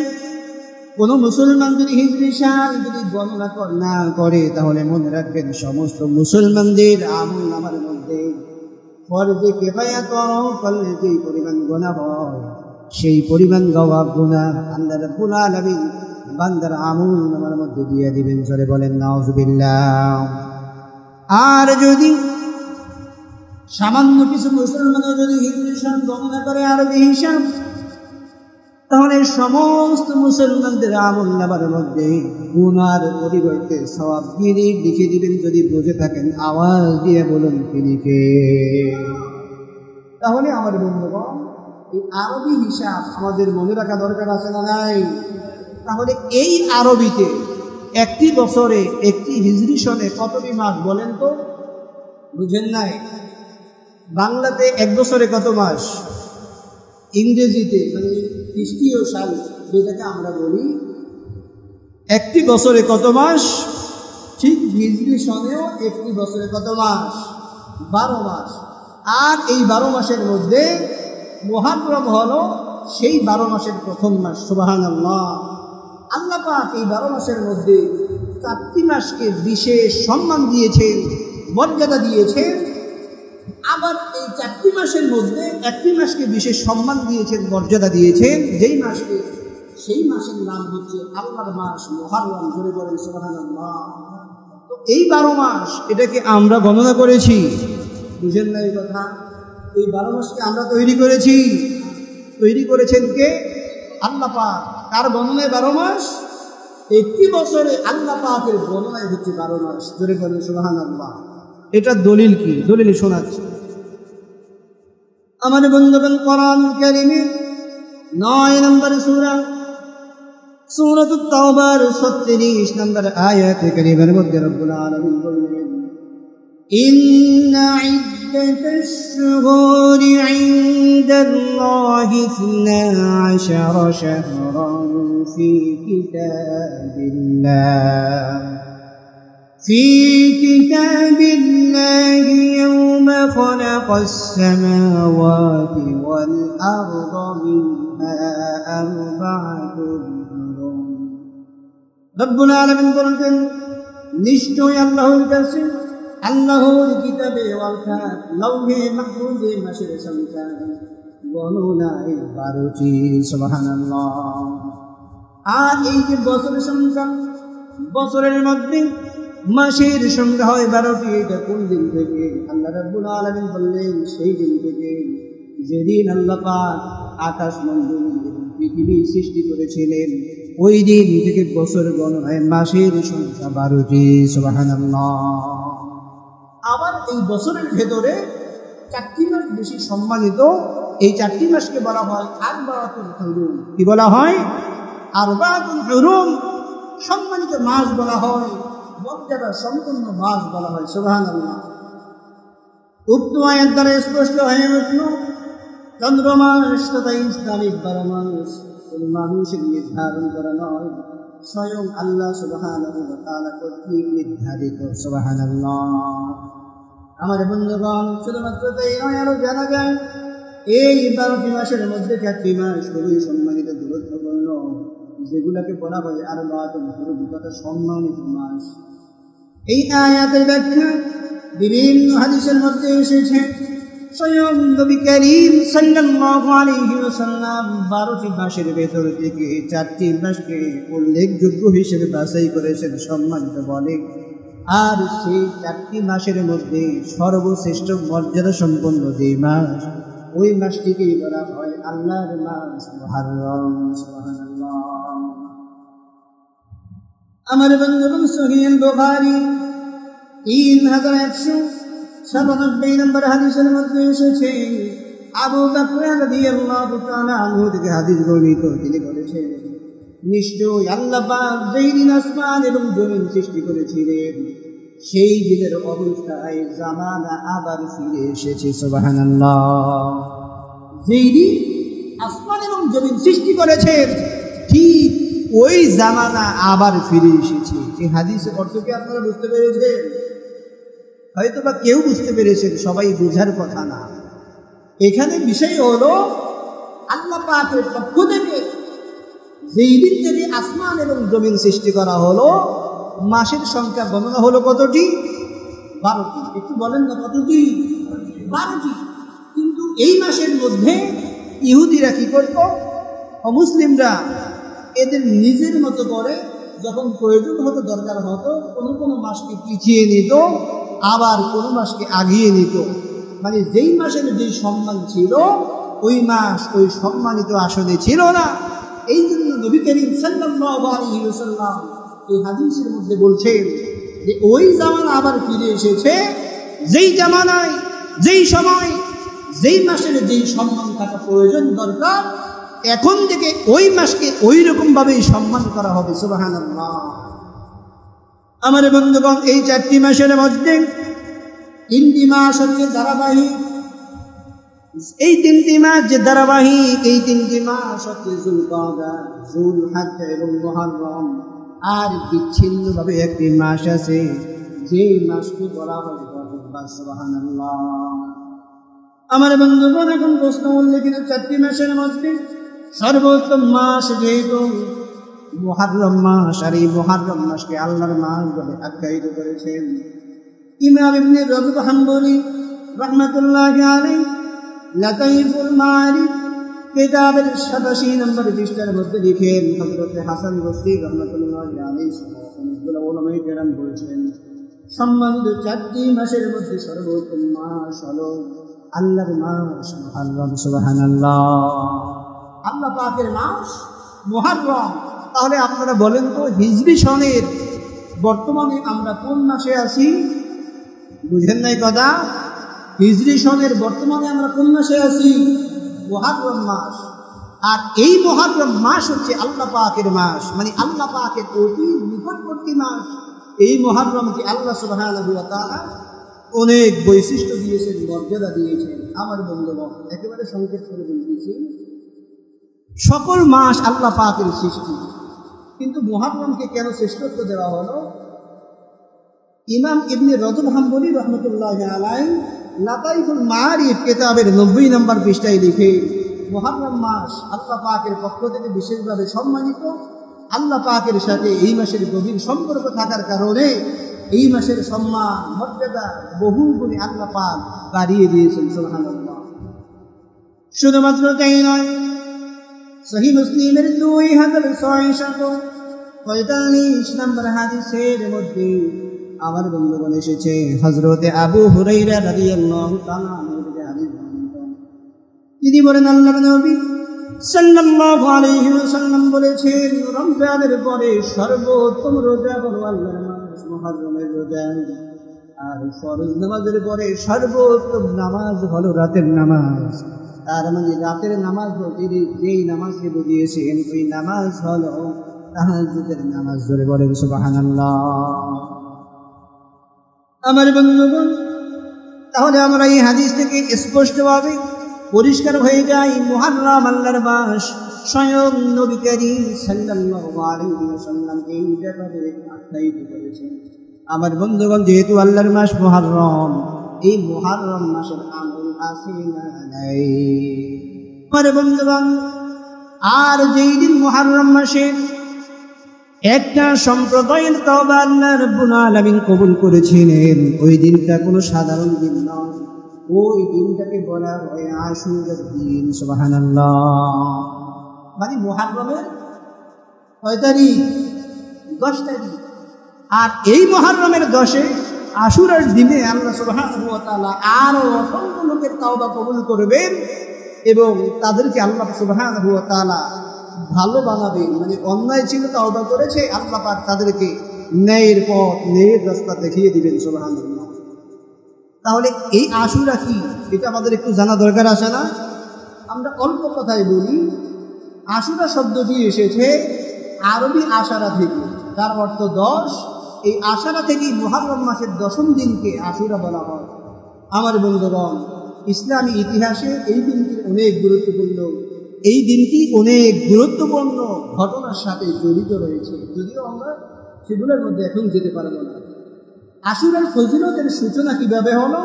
কোনো মুসলমান যদি হিজরি সাল যদি গণনা না করে, তাহলে মনে রাখবেন সমস্ত মুসলমানদের আমল নামার মধ্যে ফরজে কিফায়া করলে যেই পরিমাণ গুনাহ হয়, সেই পরিমাণ গুনাহ আল্লাহ রাব্বুল আলামিন বান্দার আমল নামার মধ্যে দিয়ে দিবেন। জোরে বলেন নাউজুবিল্লাহ। আর যদি সামান্য কিছু মুসলমানও যদি হিজরি সাল গণনা করে আরবি হিসাব, তাহলে সমস্ত মুসলমানদের আমল নামার মধ্যে গুনার পরিবর্তে সওয়াব দিয়ে লিখে দিবেন। যদি বুঝে থাকেন আওয়াজ দিয়ে বলুন তিনি কে। তাহলে আমার বন্ধুগণ, এই আরবি হিসাব আমাদের মনে রাখা দরকার আছে না নাই? তাহলে এই আরবিতে একটি বছরে একটি হিজরি সনে কতটি মাস বলেন তো? বুঝেন নাই? বাংলাতে এক বছরে কত মাস? ইংরেজিতে মানে খ্রিস্টীয় সাল যেটাকে আমরা বলি, একটি বছরে কত মাস? ঠিক হিজরি সনেও একটি বছরে কত মাস? 12 মাস। আর এই 12 মাসের মধ্যে মুহররম হলো সেই 12 মাসের প্রথম মাস। সুবহানাল্লাহ। আল্লাহ পাক এই 12 মাসের মধ্যে 4টি মাসকে বিশেষ সম্মান দিয়েছেন, মর্যাদা দিয়েছেন। আবার এই 4টি মাসের মধ্যে একটি মাসকে বিশেষ সম্মান দিয়েছেন, মর্যাদা দিয়েছেন, যেই মাসকে, সেই মাসের নাম হচ্ছে আল্লাহর মাস মুহররম। জোরে বলেন সুবহানাল্লাহ। তো এই 12 মাস এটাকে আমরা গণনা করেছি, বুঝেন না এই কথা? এই 12 মাসকে আমরা তৈরি করেছি। তৈরি করেছেন কে? আল্লাহ পাক। কার গণনায় 12 মাস? একটি বছরে আল্লাহ পাকের গণনায় হচ্ছে 12 মাস। জোরে বলেন সুবহানাল্লাহ। এটা দলিল কি? দলিল শোনাচ্ছি। আমার বন্ধুগণ, কোরআন কারীমের 9 নম্বর সূরা, সূরাতুত তাওবার 36 নম্বর আয়াতে কারীমের মধ্যে রব্বুল আলামিন বললেন, ইন্না ইদ্দাতাশ শুহুরি ইনদাল্লাহি 12 শাহরান ফি কিতাবিল্লাহ في كتاب الله يوم خلق السماوات والأرض منها 4 حرم। رب العالمين বলেন, নিশ্চয় আল্লাহর কাছে, আল্লাহর কিতাবে অর্থাৎ লৌহে মাহফুজে মাসের সংখ্যা গণনায় 12টি। সুবহানাল্লাহ। আর এই যে বছরের সংখ্যা, বছরের মধ্যে মাসের সংখ্যা হয় 12টি। এটা কোন দিন থেকে? আল্লাহ রাব্বুল আলামিন বললেন, সেই দিন থেকে যেদিন আল্লাহ পাক আকাশ মণ্ডল এবং পৃথিবী সৃষ্টি করেছিলেন, ওই দিন থেকে বছর গণনায় মাসের সংখ্যা 12টি। সুবহানাল্লাহ। আবার এই বছরের ভেতরে 4টি মাস বেশি সম্মানিত। এই 4টি মাসকে বলা হয় আরবাতুল হুরুম। কি বলা হয়? আরবাতুল হুরুম। সম্মানিত মাস বলা হয়, মর্যাদা সম্পন্ন মাস বলা হয়। সুবহানাল্লাহ। উক্ত আয়াত দ্বারা স্পষ্ট হয়ে উঠল, চন্দ্রমাস তথা ইসলামিক 12 মাস কোন মানুষের নির্ধারণ করা নয়, স্বয়ং আল্লাহ সুবহানাহু ওয়া তাআলা কর্তৃক নির্ধারিত। সুবহানাল্লাহ। আমার বন্ধুগণ, শুধুমাত্র তাই নয়, আরো জানা যায় এই 12টি মাসের মধ্যে 4টি মাস খুবই সম্মানিত, গুরুত্বপূর্ণ, যেগুলোকে বলা হয় আরবাতুল হুরুম তথা সম্মানিত মাস। এই আয়াতের ব্যাখ্যা বিভিন্ন হাদিসের মধ্যে এসেছে। স্বয়ং নবী করিম সাল্লাল্লাহু আলাইহি ওয়াসাল্লাম 12টি মাসের ভেতর থেকে 4টি মাসকে উল্লেখযোগ্য হিসেবে বাছাই করেছেন, সম্মানিত বলে। আর সেই 4টি মাসের মধ্যে সর্বশ্রেষ্ঠ মর্যাদা সম্পন্ন যে মাস, ওই মাসটিকেই বলা হয় আল্লাহর মাস মুহররম। সুবহানাল্লাহ। আমার বন্ধুগণ, সহিহ বুখারী 3197 নম্বর হাদিসের মধ্যে এসেছে, আবু বকর রাদিয়াল্লাহু তাআলা আনহু থেকে হাদিস বর্ণিত। তিনি বলেছেন, নিশ্চয় আল্লাহ পাক যেই দিন আসমান এবং জমিন সৃষ্টি করেছিলেন, সেই দিনের অবস্থায় জামানা আবার ফিরে এসেছে। সুবহানাল্লাহ। যেই দিন আসমান এবং জমিন সৃষ্টি করেছেন, ঠিক ওই জামানা আবার ফিরে এসেছে। এই হাদিসের অর্থ কি আপনারা বুঝতে পেরেছেন? হয়তো বা কেউ বুঝতে পেরেছেন, সবাই বোঝার কথা না। এখানে বিষয় হলো আল্লাহ পাকের পক্ষ থেকে যেই দিন থেকে আসমান এবং জমিন সৃষ্টি করা হলো, মাসের সংখ্যা গণনা হলো কতটি? 12টি। একটু বলেন না কতটি? 12টি। কিন্তু এই মাসের মধ্যে ইহুদিরা কি করত? অমুসলিমরা এদের নিজের মতো করে যখন প্রয়োজন হতো, দরকার হতো, কোনো কোনো মাসকে পিছিয়ে নিত, আবার কোনো মাসকে আগিয়ে নিত। মানে যেই মাসের যেই সম্মান ছিল ওই মাস ওই সম্মানিত আসনে ছিল না। এই জন্য নবী করিম সাল্লাল্লাহু আলাইহি ওয়াসাল্লাম এই হাদিসের মধ্যে বলছেন যে ওই জামানা আবার ফিরে এসেছে, যেই জামানায় যেই সময় যেই মাসের যেই সম্মান থাকা প্রয়োজন দরকার, এখন থেকে ওই মাসকে ওই রকম ভাবেই সম্মান করা হবে। সুবহানাল্লাহ। আমার বন্ধুগণ, এই 4টি মাসের মধ্যে 3টি মাস হচ্ছে ধারাবাহিক। এই 3টি মাস যে ধারাবাহিক, এই 3টি মাস হচ্ছে যুলকাদা, যুলহজ্জা এবং মুহররম। আর বিচ্ছিন্নভাবে একটি মাস আছে যে মাসকে বলা হয় রজব। সুবহানাল্লাহ। আমার বন্ধুগণ, এখন প্রশ্ন উল্লেখিত 4টি মাসের মধ্যে সর্বোত্তম মাস যেহেতু মুহররম মাস, আর এই মুহররম মাসকে আল্লাহর মাস বলে আখ্যায়িত করেছেন ইমাম ইবনে রজব হাম্বলি রাহমাতুল্লাহি আলাইহি লাতাইফুল মাআরিফ কিতাবের 87 নম্বর পৃষ্ঠার মধ্যে লিখেন, হযরত হাসান বসরি রাহমাতুল্লাহি আলাইহি অনেকগুলো উলামায়ে কেরাম বলেছেন সম্মানিত 4টি মাসের মধ্যে সর্বোত্তম মাস হলো আল্লাহর মাস মুহররম। সুবহানাল্লাহ। আল্লাহ পাকের মাস মুহররম। তাহলে আপনারা বলেন তো, হিজরি সনের বর্তমানে আমরা কোন মাসে আছি? বুঝেন নাই কথা? হিজরি সনের বর্তমানে আমরা কোন মাসে আছি? মুহররম মাস। আর এই মুহররম মাস হচ্ছে আল্লাহ পাকের মাস, মানে আল্লাহ পাকের অতি নিকটবর্তী মাস। এই মুহররমকে আল্লাহ সুবহানাহু ওয়া তাআলা অনেক বৈশিষ্ট্য দিয়েছেন, মর্যাদা দিয়েছেন। আমার বন্ধুগণ, একেবারে সংক্ষেপ করে বলতেছি, সকল মাস আল্লাহ পাকের সৃষ্টি, কিন্তু মুহররমকে কেন শ্রেষ্ঠত্ব দেওয়া হলো? ইমাম ইবনে রজব হাম্বলি রাহমাতুল্লাহি আলাইহি লাতাইফুল মাআরিফ কিতাবের 90 নম্বর পৃষ্ঠায় লিখে, মুহররম মাস আল্লাহ পাকের পক্ষ থেকে বিশেষভাবে সম্মানিত। আল্লাহ পাকের সাথে এই মাসের গভীর সম্পর্ক থাকার কারণে এই মাসের সম্মান মর্যাদা বহু গুণে আল্লাহ পাক বাড়িয়ে দিয়েছেন। সুবহানাল্লাহ। শুধুমাত্র তাই নয়, সহিহ মুসলিমের 2645 নম্বর হাদিসের মধ্যে আমার বন্ধুগণ এসেছে হযরতে আবু হুরায়রা রাদিয়াল্লাহু তাআলা থেকে হাদিস বর্ণনা। তিনি বলেন, আল্লাহর নবী সাল্লাল্লাহু আলাইহি ওয়াসাল্লাম বলেছেন, রমজানের পরে সর্বোত্তম রোজা হলো আল্লাহর মাস মুহররমের রোজা। আর ফরজ নামাজের পরে সর্বোত্তম নামাজ হলো রাতের নামাজ। তার মানে রাতের নামাজ বলতে যেই নামাজকে বুঝিয়েছেন ওই নামাজ হলো তাহাজ্জুদের নামাজ। জোরে বলেন সুবহানাল্লাহ। আমার বন্ধুগণ, তাহলে আমরা এই হাদিস থেকে স্পষ্টভাবে পরিষ্কার হয়ে যায় মুহররম আল্লাহর মাস। স্বয়ং নবী করিম সাল্লাল্লাহু আলাইহি ওয়াসাল্লাম এই ব্যাপারে আখ্যায়িত করেছেন। আমার বন্ধুগণ, যেহেতু আল্লাহর মাস মুহররম, এই মুহররম মাসের আমল আছে না নাই? আমার বন্ধুগণ, আর যেই দিন মুহররম মাসে একটা সম্প্রদায়ের তওবা আল্লাহ রাব্বুল আলামিন কবুল করেছিলেন, ওই দিনটা কোনো সাধারণ দিন নয়। ওই দিনটাকে বলা হয় আশুরার দিন। সুবহানাল্লাহ। মানে মুহররমের কয় তারিখ? 10 তারিখ। আর এই মুহররমের 10-এ আশুরার দিনে আল্লাহ সুবহানাহু ওয়া তাআলা আরো অসংখ্য লোকের তওবা কবুল করবেন এবং তাদেরকে আল্লাহ সুবহানাহু ওয়া তাআলা ভালো বানাবেন। মানে অন্যায় ছিল, তওবা করেছে, আল্লাহ পাক তাদেরকে ন্যায়ের পথ, ন্যায়ের রাস্তা দেখিয়ে দিবেন। সুবহানাল্লাহ। তাহলে এই আশুরা কি, এটা আমাদের একটু জানা দরকার আছে না? আমরা অল্প কথায় বলি, আশুরা শব্দটি এসেছে আরবি আশারা থেকে, তার অর্থ 10। এই আশারা থেকেই মুহররম মাসের 10ম দিনকে আশুরা বলা হয়। আমার বন্ধুগণ, ইসলামী ইতিহাসে এই দিনটি অনেক গুরুত্বপূর্ণ। এই দিনটি অনেক গুরুত্বপূর্ণ ঘটনার সাথে জড়িত রয়েছে, যদিও আমরা সেগুলোর মধ্যে এখন যেতে পারব না। আশুরার ফজিলতের সূচনা কিভাবে হলো?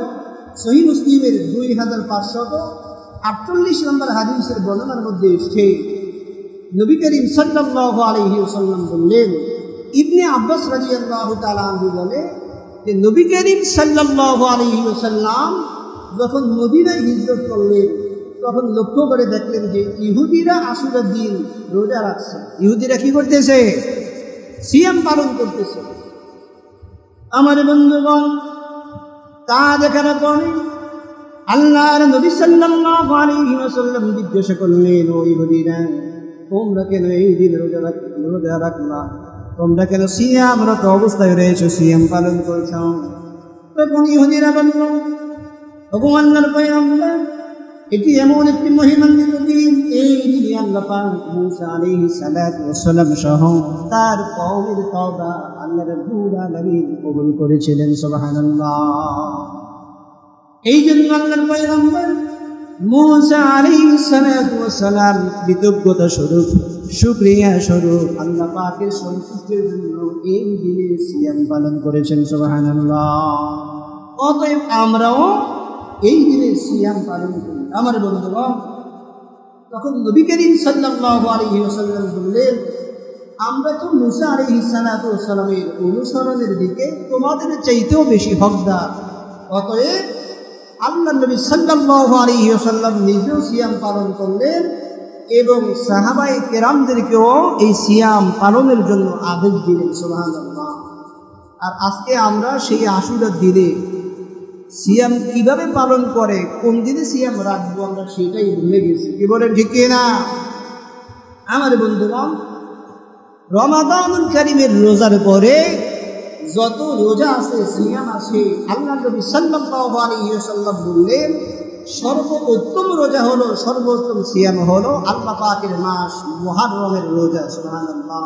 সহিহ মুসলিমের 2558 48 নম্বর হাদিসের বর্ণনার মধ্যে এসেছে নবী করিম সাল্লাল্লাহু আলাইহি ওয়াসাল্লাম বললেন, ইবনে আব্বাস রাদিয়াল্লাহু তাআলা আনহু বলে যে নবী করিম সাল্লাল্লাহু আলাইহি ওয়াসাল্লাম যখন মদিনায় হিজরত করলেন তখন লক্ষ্য করে দেখলেন যে ইহুদিরা আশুরার দিন রোজা রাখছে। ইহুদিরা কি করতেছে? সিয়াম পালন করতেছে। আমার বন্ধুগণ, তা দেখার পরে আল্লাহর নবী সাল্লাল্লাহু আলাইহি ওয়াসাল্লাম জিজ্ঞাসা করলেন, ও ইহুদিরা, তোমরা কেন এই দিন রোজা রাখলা? তোমরা কেন সিয়ামরত অবস্থায় রয়েছো, সিয়াম পালন করছ? তখন ইহুদিরা বলল, ওগো আল্লাহর পয়গম্বর, এটি এমন একটি মহিমান্বিত দিন, এই দিনে আল্লাহ পাক মূসা আলাইহিস সালাতু ওয়াস সালাম সহ তার কওমের তওবা আল্লাহ রাব্বুল আলামিন কবুল করেছিলেন। সুবহানাল্লাহ। এই জন্য আল্লাহর পয়গম্বর মূসা আলাইহিস সালাতু ওয়াস সালাম কৃতজ্ঞতা স্বরূপ, শুকরিয়া স্বরূপ আল্লাহ পাকের সন্তুষ্টির জন্য এই দিনে সিয়াম পালন করেছেন। সুবহানাল্লাহ। অতএব আমরাও এই দিনে সিয়াম পালন করি। আমার বন্ধুগণ, তখন নবী করিম সাল্লাল্লাহু আলাইহি ওয়াসাল্লাম বললেন, আমরা তো মূসা আলাইহিস সালাতু ওয়াস সালামের অনুসরণের দিকে তোমাদের চাইতেও বেশি হকদার। অতএব আল্লাহ নবী সাল্লাল্লাহু আলাইহি ওয়াসাল্লাম নিজেও সিয়াম পালন করলেন এবং সাহাবায়ে কেরামদেরকেও এই সিয়াম পালনের জন্য আদেশ দিলেন। সুবহানাল্লাহ। আর আজকে আমরা সেই আশুরার দিনে সিয়াম কিভাবে পালন করে, কোন দিনে সিয়াম রাখবো, আমরা সেটাই ভুলে গেছি। কি বলেন, ঠিক না? আমার বন্ধুগণ, রমাদানুল কারীমের রোজার পরে যত রোজা আছে, সিয়াম আছে, আল্লাহ নবী সাল্লাল্লাহু আলাইহি ওয়াসাল্লাম বললেন সর্বোত্তম রোজা হলো, সর্বোত্তম সিয়াম হলো আল্লাহ পাকের মাস মুহররমের রোজা। সুবহানাল্লাহ।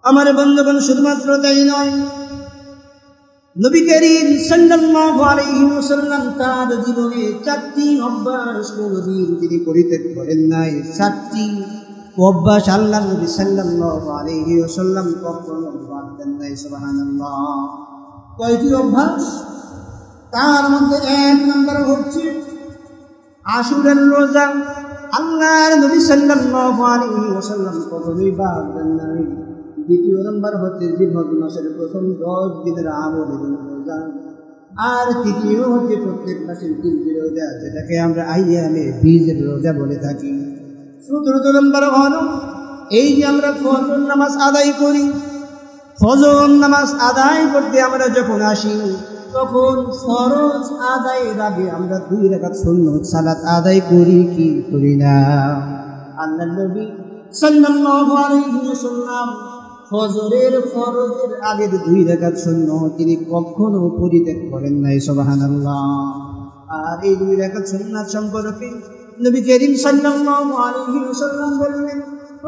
আমার বন্ধুগণ, শুধুমাত্র তাই নয়, নবী করিম সাল্লাল্লাহু আলাইহি ওয়াসাল্লাম তার জীবনে 4টি অভ্যাস কোনদিন তিনি পরিত্যাগ করেন নাই। 4টি অভ্যাস আল্লাহ নবী সাল্লাল্লাহু আলাইহি ওয়াসাল্লাম কখনো বাদ দেন নাই। সুবহানাল্লাহ। কয়টি অভ্যাস? তার মধ্যে 1 নম্বর হচ্ছে আশুরার রোজা। আল্লাহর নবী সাল্লাল্লাহু আলাইহি ওয়াসাল্লাম কখনোই বাদ দেন নাই। 2 নম্বর হচ্ছে জিলহজ মাসের প্রথম 10 দিনের আমল এবং রোজা। আর 3 হচ্ছে প্রত্যেক মাসের 3টি রোজা, যেটাকে আমরা আইয়ামে বীজের রোজা বলে থাকি। 14 নম্বর হলো এই যে আমরা ফজর নামাজ আদায় করি। ফজর নামাজ আদায় করতে আমরা যখন আসি তখন ফরজ আদায়ের আগে আমরা 2 রাকাত সুন্নত সালাত আদায় করি কি করি না? আল্লাহর নবী সাল্লাল্লাহু আলাইহি ওয়াসাল্লাম ফজরের ফরজের আগের 2 রাকাত সুন্নত তিনি কখনো পরিত্যাগ করেন নাই। সুবহানাল্লাহ। আর এই 2 রাকাত সুন্নাত সম্পর্কে নবী করিম সাল্লাল্লাহু আলাইহি ওয়াসাল্লাম বললেন,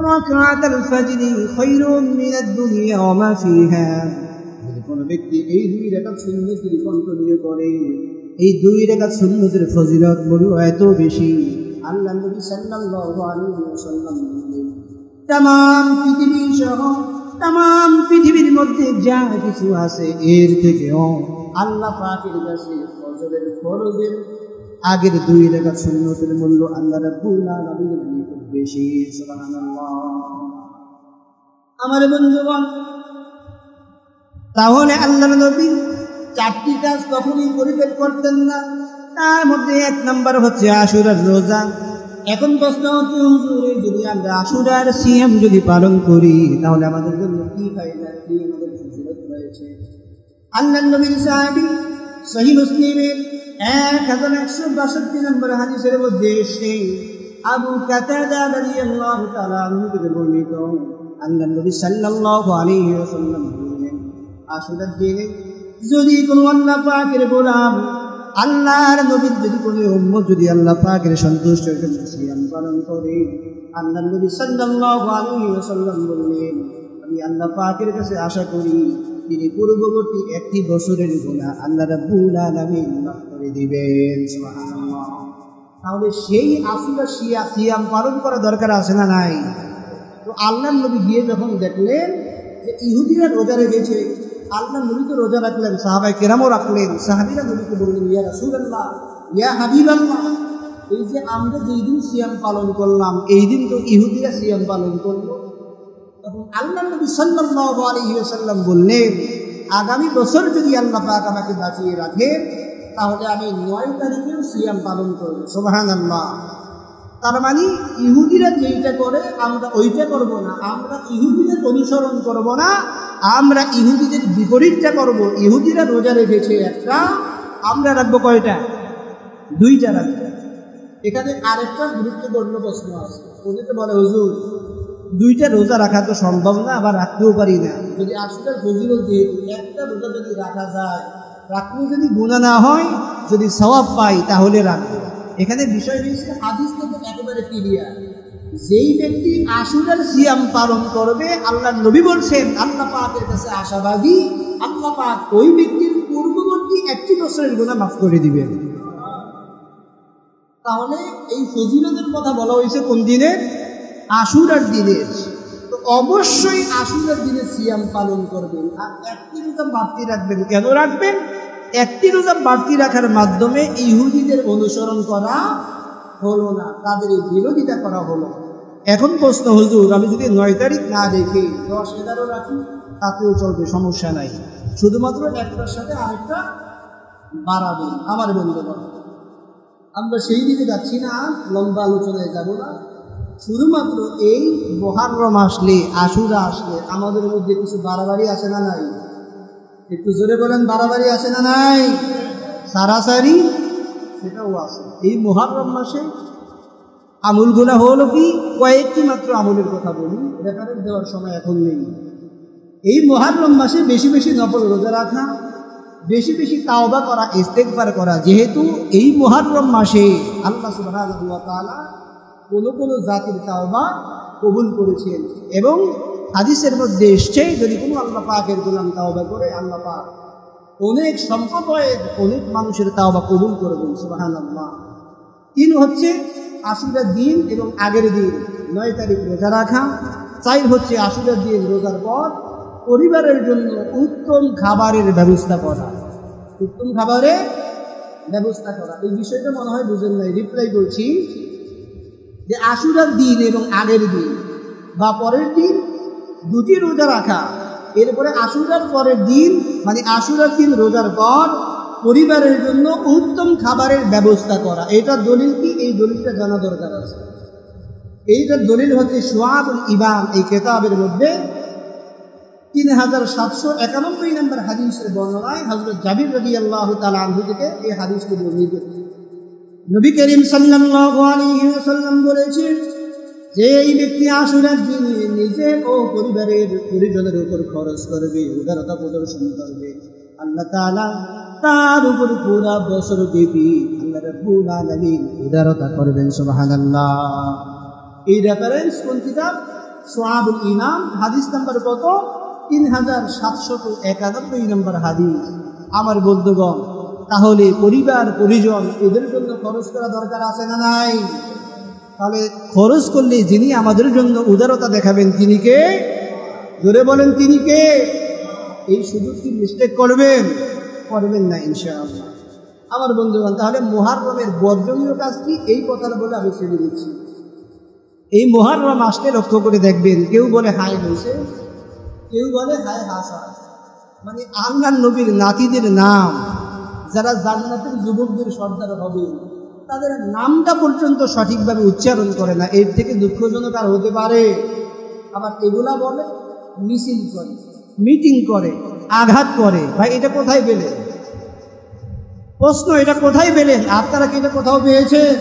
রাকাতুল ফজরি খায়রুম মিনাদ দুনিয়া ওয়া মা ফিহা। যদি কোনো ব্যক্তি এই 2 রাকাত সুন্নত যদি কন্টিনিউ করে, এই 2 রাকাত সুন্নতের ফজিলত বড় এত বেশি, আল্লাহ নবী সাল্লাল্লাহু আলাইহি ওয়াসাল্লাম বললেন, तमाम পৃথিবী সহ तमाम পৃথিবীর মধ্যে যা কিছু আছে এর থেকেও আল্লাহ পাকের কাছে ফজরের ফরজের আগের 2 রাকাত সুন্নতের মূল্য আল্লাহ রাব্বুল আলামিনের নিকট বেশি। সুবহানাল্লাহ। আমার বন্ধুগণ, তাহলে আল্লাহর নবী 4টি কাজ কখনোই পরিত্যাগ করতেন না। তার মধ্যে 1 নম্বর হচ্ছে আশুরার রোজা। এখন প্রশ্ন হচ্ছে, হুজুর, যদি আমরা আশুরার সিয়াম যদি পালন করি তাহলে আমাদের জন্য কি ফায়দা, কি আমাদের ফজিলত রয়েছে? আল্লাহর নবীর সাহাবী সহিহ মুসলিমের 1162 নম্বর হাদিসের মধ্যে এসে আবু কাতাদা রাদিয়াল্লাহু তাআলা আনহু থেকে বর্ণিত, আল্লাহর নবী সাল্লাল্লাহু আলাইহি ওয়াসাল্লাম বলেন, আশুরার দিনে যদি কোনো আল্লাহ পাকের গোলাম, আল্লাহর নবীর যদি কোনো উম্মত যদি আল্লাহ পাকের সন্তুষ্টির জন্য সিয়াম পালন করে, আল্লাহর নবী সাল্লাল্লাহু আলাইহি ওয়াসাল্লাম বললেন, আমি আল্লাহ পাকের কাছে আশা করি তিনি পূর্ববর্তী 1 বছরের গুনাহ আল্লাহ রাব্বুল আলামিন মাফ করে দিবেন। সুবহানাল্লাহ। তাহলে সেই আশুরা সিয়াম পালন করা দরকার আছে না নাই? তো আল্লাহর নবী গিয়ে যখন দেখলেন যে ইহুদিরা রোজা রেখেছে, আল্লাহ নবী তো রোজা রাখলেন, সাহাবায়ে কেরামও রাখলেন। সাহাবীরা নবীকে বললেন, ইয়া রাসূলুল্লাহ, ইয়া হাবিবাল্লাহ, এই যে আমরা যেই দিন সিয়াম পালন করলাম এই দিন তো ইহুদিরা সিয়াম পালন করলো। তখন আল্লাহ নবী সাল্লাল্লাহু আলাইহি ওয়াসাল্লাম বললেন, আগামী বছর যদি আল্লাহ পাক আমাকে বাঁচিয়ে রাখেন তাহলে আমি 9 তারিখেও সিয়াম পালন করব। সুবহানাল্লাহ। তার মানে ইহুদিরা যেইটা করে আমরা ওইটা করব না, আমরা ইহুদিদের অনুসরণ করব না, আমরা ইহুদিদের বিপরীতটা করব। ইহুদিরা রোজা রেখেছে একটা, আমরা রাখবো কয়টা? 2টা রাখবো। এখানে আরেকটা গুরুত্বপূর্ণ প্রশ্ন আছে। ওদেরকে বলে, হুজুর 2টা রোজা রাখা তো সম্ভব না, আবার রাখতেও পারি না। যদি আসলের ফজিলত যেহেতু একটা রোজা যদি রাখা যায়, রাখলে যদি গুনাহ না হয়, যদি সওয়াব পাই তাহলে রাখবো। এখানে বিষয় হচ্ছে হাদিস থেকে একেবারে ক্লিয়ার, যেই ব্যক্তি আশুরার সিয়াম পালন করবে আল্লাহর নবী বলছেন আল্লাহ পাকের কাছে আশাবাদী, আল্লাহ পাক ওই ব্যক্তির পূর্ববর্তী 1 বছরের গুনাহ মাফ করে দিবেন। তাহলে এই ফজিলতের কথা বলা হয়েছে কোন দিনে? আশুরার দিনে। তো অবশ্যই আশুরার দিনে সিয়াম পালন করবেন, আর 1টি রোজা বাড়তি রাখবেন। কেন রাখবেন? 1টি রোজা বাড়তি রাখার মাধ্যমে ইহুদিদের অনুসরণ করা হলো না, তাদের এই বিরোধিতা করা হলো। এখন প্রশ্ন, হুজুর আমি যদি 9 তারিখ না রেখে 10-11 রাখি তাতেও চলবে, সমস্যা নাই, শুধুমাত্র একটার সাথে আরেকটা বাড়াবেন। আমার বন্ধুগণ, আমরা সেই দিকে যাচ্ছি না, লম্বা আলোচনায় যাব না। শুধুমাত্র এই মুহররম আসলে, আশুরা আসলে আমাদের মধ্যে কিছু বাড়াবাড়ি আছে না নাই? একটু জোরে বলেন, বাড়াবাড়ি আছে না নাই? সারাসারি সেটাও আছে। এই মুহররম মাসে আমলগুলো হলো কি? কয়েকটি মাত্র আমলের কথা বলি, রেফারেন্স দেওয়ার সময় এখন নেই। এই মুহররম মাসে বেশি বেশি নফল রোজা রাখা, বেশি বেশি তাওবা করা, ইস্তেগফার করা। যেহেতু এই মুহররম মাসে আল্লাহ সুবহানাহু ওয়া তাআলা কোন জাতির তাওবা কবুল করেছেন, এবং হাদিসের মধ্যে এসছে যদি কোনো আল্লাহ পাকের গোলাম তাওবা করে আল্লাহ পাক অনেক সম্প্রদায়ের অনেক মানুষের তাওবা কবুল করবেন। সুবহানাল্লাহ। 3 হচ্ছে আশুরার দিন এবং আগের দিন 9 তারিখ রোজা রাখা। 4 হচ্ছে আশুরার দিন রোজার পর পরিবারের জন্য উত্তম খাবারের ব্যবস্থা করা। উত্তম খাবারের ব্যবস্থা করা, এই বিষয়টা মনে হয় বুঝেন নাই, রিপ্লাই করছি যে আশুরার দিন এবং আগের দিন বা পরের দিন 2টি রোজা রাখা, এরপরে আশুরার পরের দিন মানে আশুরার দিন রোজার পর পরিবারের জন্য উত্তম খাবারের ব্যবস্থা করা। এটা দলিল কি? এই দলিলটা জানা দরকার আছে। এইটার দলিল হচ্ছে শুআবুল ইমান এই কিতাবের মধ্যে 3791 নম্বর হাদিসের বর্ণনায় হযরত জাবির রাদিয়াল্লাহু তাআলা আনহু থেকে এই হাদিসটি বর্ণিত। নবী করিম সাল্লাল্লাহু আলাইহি ওয়াসাল্লাম বলেছেন যে এই ব্যক্তি আশুরার দিনে নিজে ও পরিবারের পরিজনের উপর খরচ করবে, উদারতা প্রদর্শন করবে, আল্লাহ তাআলা তার উপর পুরা বছর ব্যাপী আল্লাহ রাব্বুল আলামিন উদারতা করবেন। সুবহানাল্লাহ। এই রেফারেন্স কোন কিতাব? শুআবুল ইমান, হাদিস নাম্বার কত? 3791 নম্বর হাদিস। আমার বন্ধুগণ, তাহলে পরিবার পরিজন এদের জন্য খরচ করা দরকার আছে না নাই? তাহলে খরচ করলে যিনি আমাদের জন্য উদারতা দেখাবেন তিনি কে? জোরে বলেন, তিনি কে? এই সুযোগ কি মিস্টেক করবেন? করবেন না ইনশাআল্লাহ। আমার বন্ধুগণ, তাহলে মুহররমের বর্জনীয় কাজ কি? এই কথাটা বলে আমি ছেড়ে দিচ্ছি। এই মুহররম আসলে লক্ষ্য করে দেখবেন, কেউ বলে হায় হয়েছে, কেউ বলে হায় হাসা। মানে আল্লাহর নবীর নাতিদের নাম, যারা জান্নাতের যুবকদের সর্দার হবে, তাদের নামটা পর্যন্ত সঠিকভাবে উচ্চারণ করে না। এর থেকে দুঃখজনক আর হতে পারে? আবার এগুলা বলে মিছিল করে, মিটিং করে, আঘাত করে। ভাই এটা কোথায় পেলেন? প্রশ্ন, এটা কোথায় পেলেন? আপনারা কি এটা কোথাও পেয়েছেন?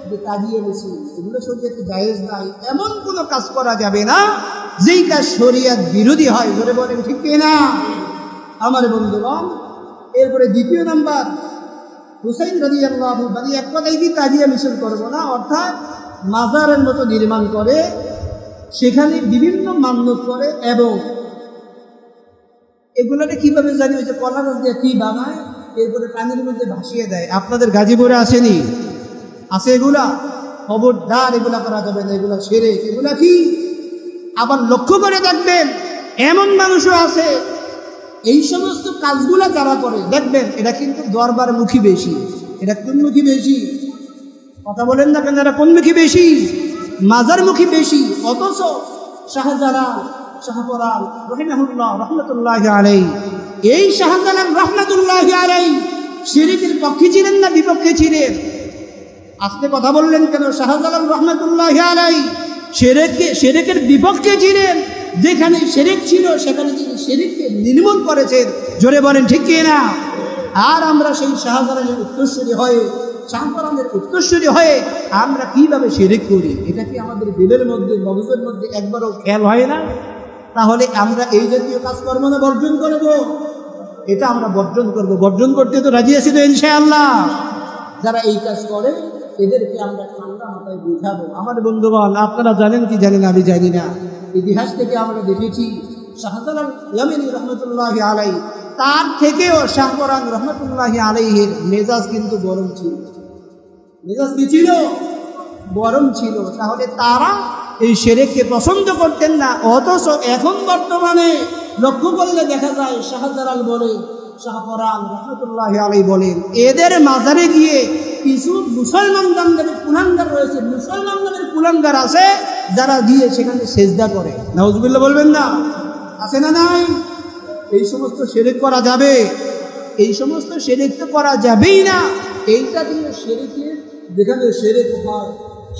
যে তাজিয়ে মিছিল, এগুলো শরীয়তে জায়েজ নাই। এমন কোনো কাজ করা যাবে না যেই কাজ শরীয়ত বিরোধী হয়। ধরে বলেন ঠিক কিনা? আমার বন্ধুগণ, এরপরে 2 নাম্বার, হুসাইন রাদিয়াল্লাহু আনহু, এক কথাই কি তাজিয়া মিছিল করবো না, অর্থাৎ মাজারের মতো নির্মাণ করে সেখানে বিভিন্ন মান্যত করে, এবং এগুলোকে কিভাবে জানি ওই যে কলা গাছ দিয়ে কি বানায়, এরপরে পানির মধ্যে ভাসিয়ে দেয়। আপনাদের গাজীপুরে আসেনি? আছে এগুলা? খবরদার এগুলা করা যাবে না, এগুলা সেরে। এগুলা কি? আবার লক্ষ্য করে দেখবেন এমন মানুষও আছে এই সমস্ত কাজগুলা যারা করে দেখবেন এটা কিন্তু দরবারমুখী বেশি। এটা কোনমুখী বেশি? কথা বলেন না কেন, এরা কোনমুখী বেশি? মাজারমুখী বেশি। অথচ শাহজালাল শাহপরান রহমতুল্লাহি আলাইহি, এই শাহজালাল রহমতুল্লাহি আলাইহি শিরকের পক্ষে ছিলেন না বিপক্ষে ছিলেন? আজকে কথা বললেন কেন? শাহজালাল রহমতুল্লাহি আলাইহি শিরকের বিপক্ষে ছিলেন। যেখানে শিরক ছিল সেখানে তিনি শিরককে নির্মূল করেছেন। জোরে বলেন ঠিক কি না? আর আমরা সেই শাহজালালের উত্তরসূরি হয়ে, শাহপরানের উত্তরসূরি হয়ে আমরা কিভাবে শিরক করি, এটা কি আমাদের দিলের মধ্যে, মগজের মধ্যে একবারও খেয়াল হয় না? তাহলে আমরা এই জাতীয় কাজকর্ম না বর্জন করব? এটা আমরা বর্জন করব। বর্জন করতে তো রাজি আছি তো ইনশাআল্লাহ? যারা এই কাজ করে এদেরকে আমরা ঠান্ডা মাথায় বুঝাবো। আমার বন্ধুগণ, আপনারা জানেন কি জানেন আমি জানি না, ইতিহাস থেকে আমরা দেখেছি শাহজালাল ইয়ামানি রহমতুল্লাহি আলাইহি, তার থেকেও শাহপরান রহমতুল্লাহি আলাইহির মেজাজ কিন্তু গরম ছিল। মেজাজ কি ছিল? গরম ছিল। তাহলে তারা এই শিরককে পছন্দ করতেন না। অথচ এখন বর্তমানে লক্ষ্য করলে দেখা যায় শাহজালাল বলে, শাহপরান রহমতুল্লাহি আলাইহি বলেন, এদের মাজারে গিয়ে কিছু মুসলমান নামের কুলাঙ্গার রয়েছে, মুসলমান নামের কুলাঙ্গার আছে যারা গিয়ে সেখানে সেজদা করে। নাউজুবিল্লাহ বলবেন না? আছে না নাই? এই সমস্ত শিরক করা যাবে? এই সমস্ত শিরক তো করা যাবেই না। এইটা দিয়ে শিরকের, যেখানে শিরক হয়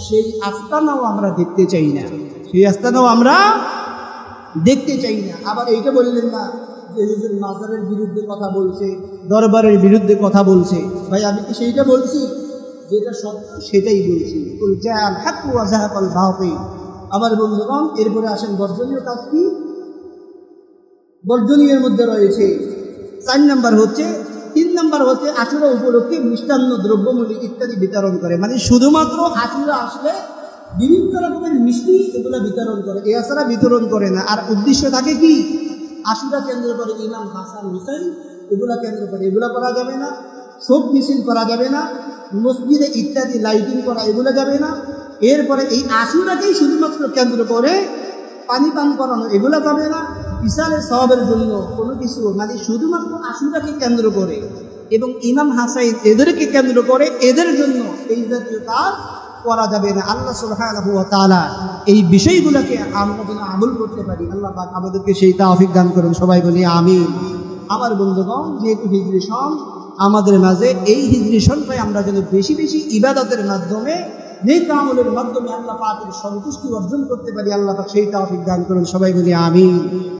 সেই আস্তানাও আমরা দেখতে চাই না, সেই আস্তানাও আমরা দেখতে চাই না। আবার এইটা বললেন না যে হুজুর মাজারের বিরুদ্ধে কথা বলছে, দরবারের বিরুদ্ধে কথা বলছে। ভাই আমি কি সেইটা বলছি? যেটা সত্য সেটাই বলছি। আমার বন্ধুগণ, এরপরে আসেন বর্জনীয় কাজ কি? বর্জনীয়ের মধ্যে রয়েছে 4 নম্বর হচ্ছে, 3 নম্বর হচ্ছে আশুরা উপলক্ষে মিষ্টান্ন দ্রব্যমূল্য ইত্যাদি বিতরণ করে। মানে শুধুমাত্র আশুরা আসলে বিভিন্ন রকমের মিষ্টি এগুলো বিতরণ করে, এছাড়া বিতরণ করে না। আর উদ্দেশ্য থাকে কি? আশুরা কেন্দ্র করে ইমাম হাসান হুসাইন, এগুলা কেন্দ্র করে এগুলা করা যাবে না। শোক মিছিল করা যাবে না, মসজিদে ইত্যাদি লাইটিং করা এগুলো যাবে না। এরপরে এই আশুরাকেই শুধুমাত্র কেন্দ্র করে পানি পান করানো এগুলো যাবে না। বিশালের সওয়াবের জন্য কোনো কিছু, মানে শুধুমাত্র আশুরাকে কেন্দ্র করে এবং ইমাম হাসাইন এদেরকে কেন্দ্র করে এদের জন্য এই জাতীয় কাজ করা যাবে না। আল্লাহ সুবহানাহু ওয়া তাআলা এই বিষয়গুলোকে আমরা যেন আমল করতে পারি, আল্লাহ পাক আমাদেরকে সেই তৌফিক দান করুন। সবাই বলি আমিন। আমার বন্ধুগণ, যেহেতু হিজরি সন আমাদের মাঝে, এই হিজরি সনটাই আমরা যেন বেশি বেশি ইবাদতের মাধ্যমে, নেক আমলের মাধ্যমে আল্লাহ পাকের সন্তুষ্টি অর্জন করতে পারি। আল্লাহ পাক সেই তৌফিক দান করুন। সবাই বলি আমিন।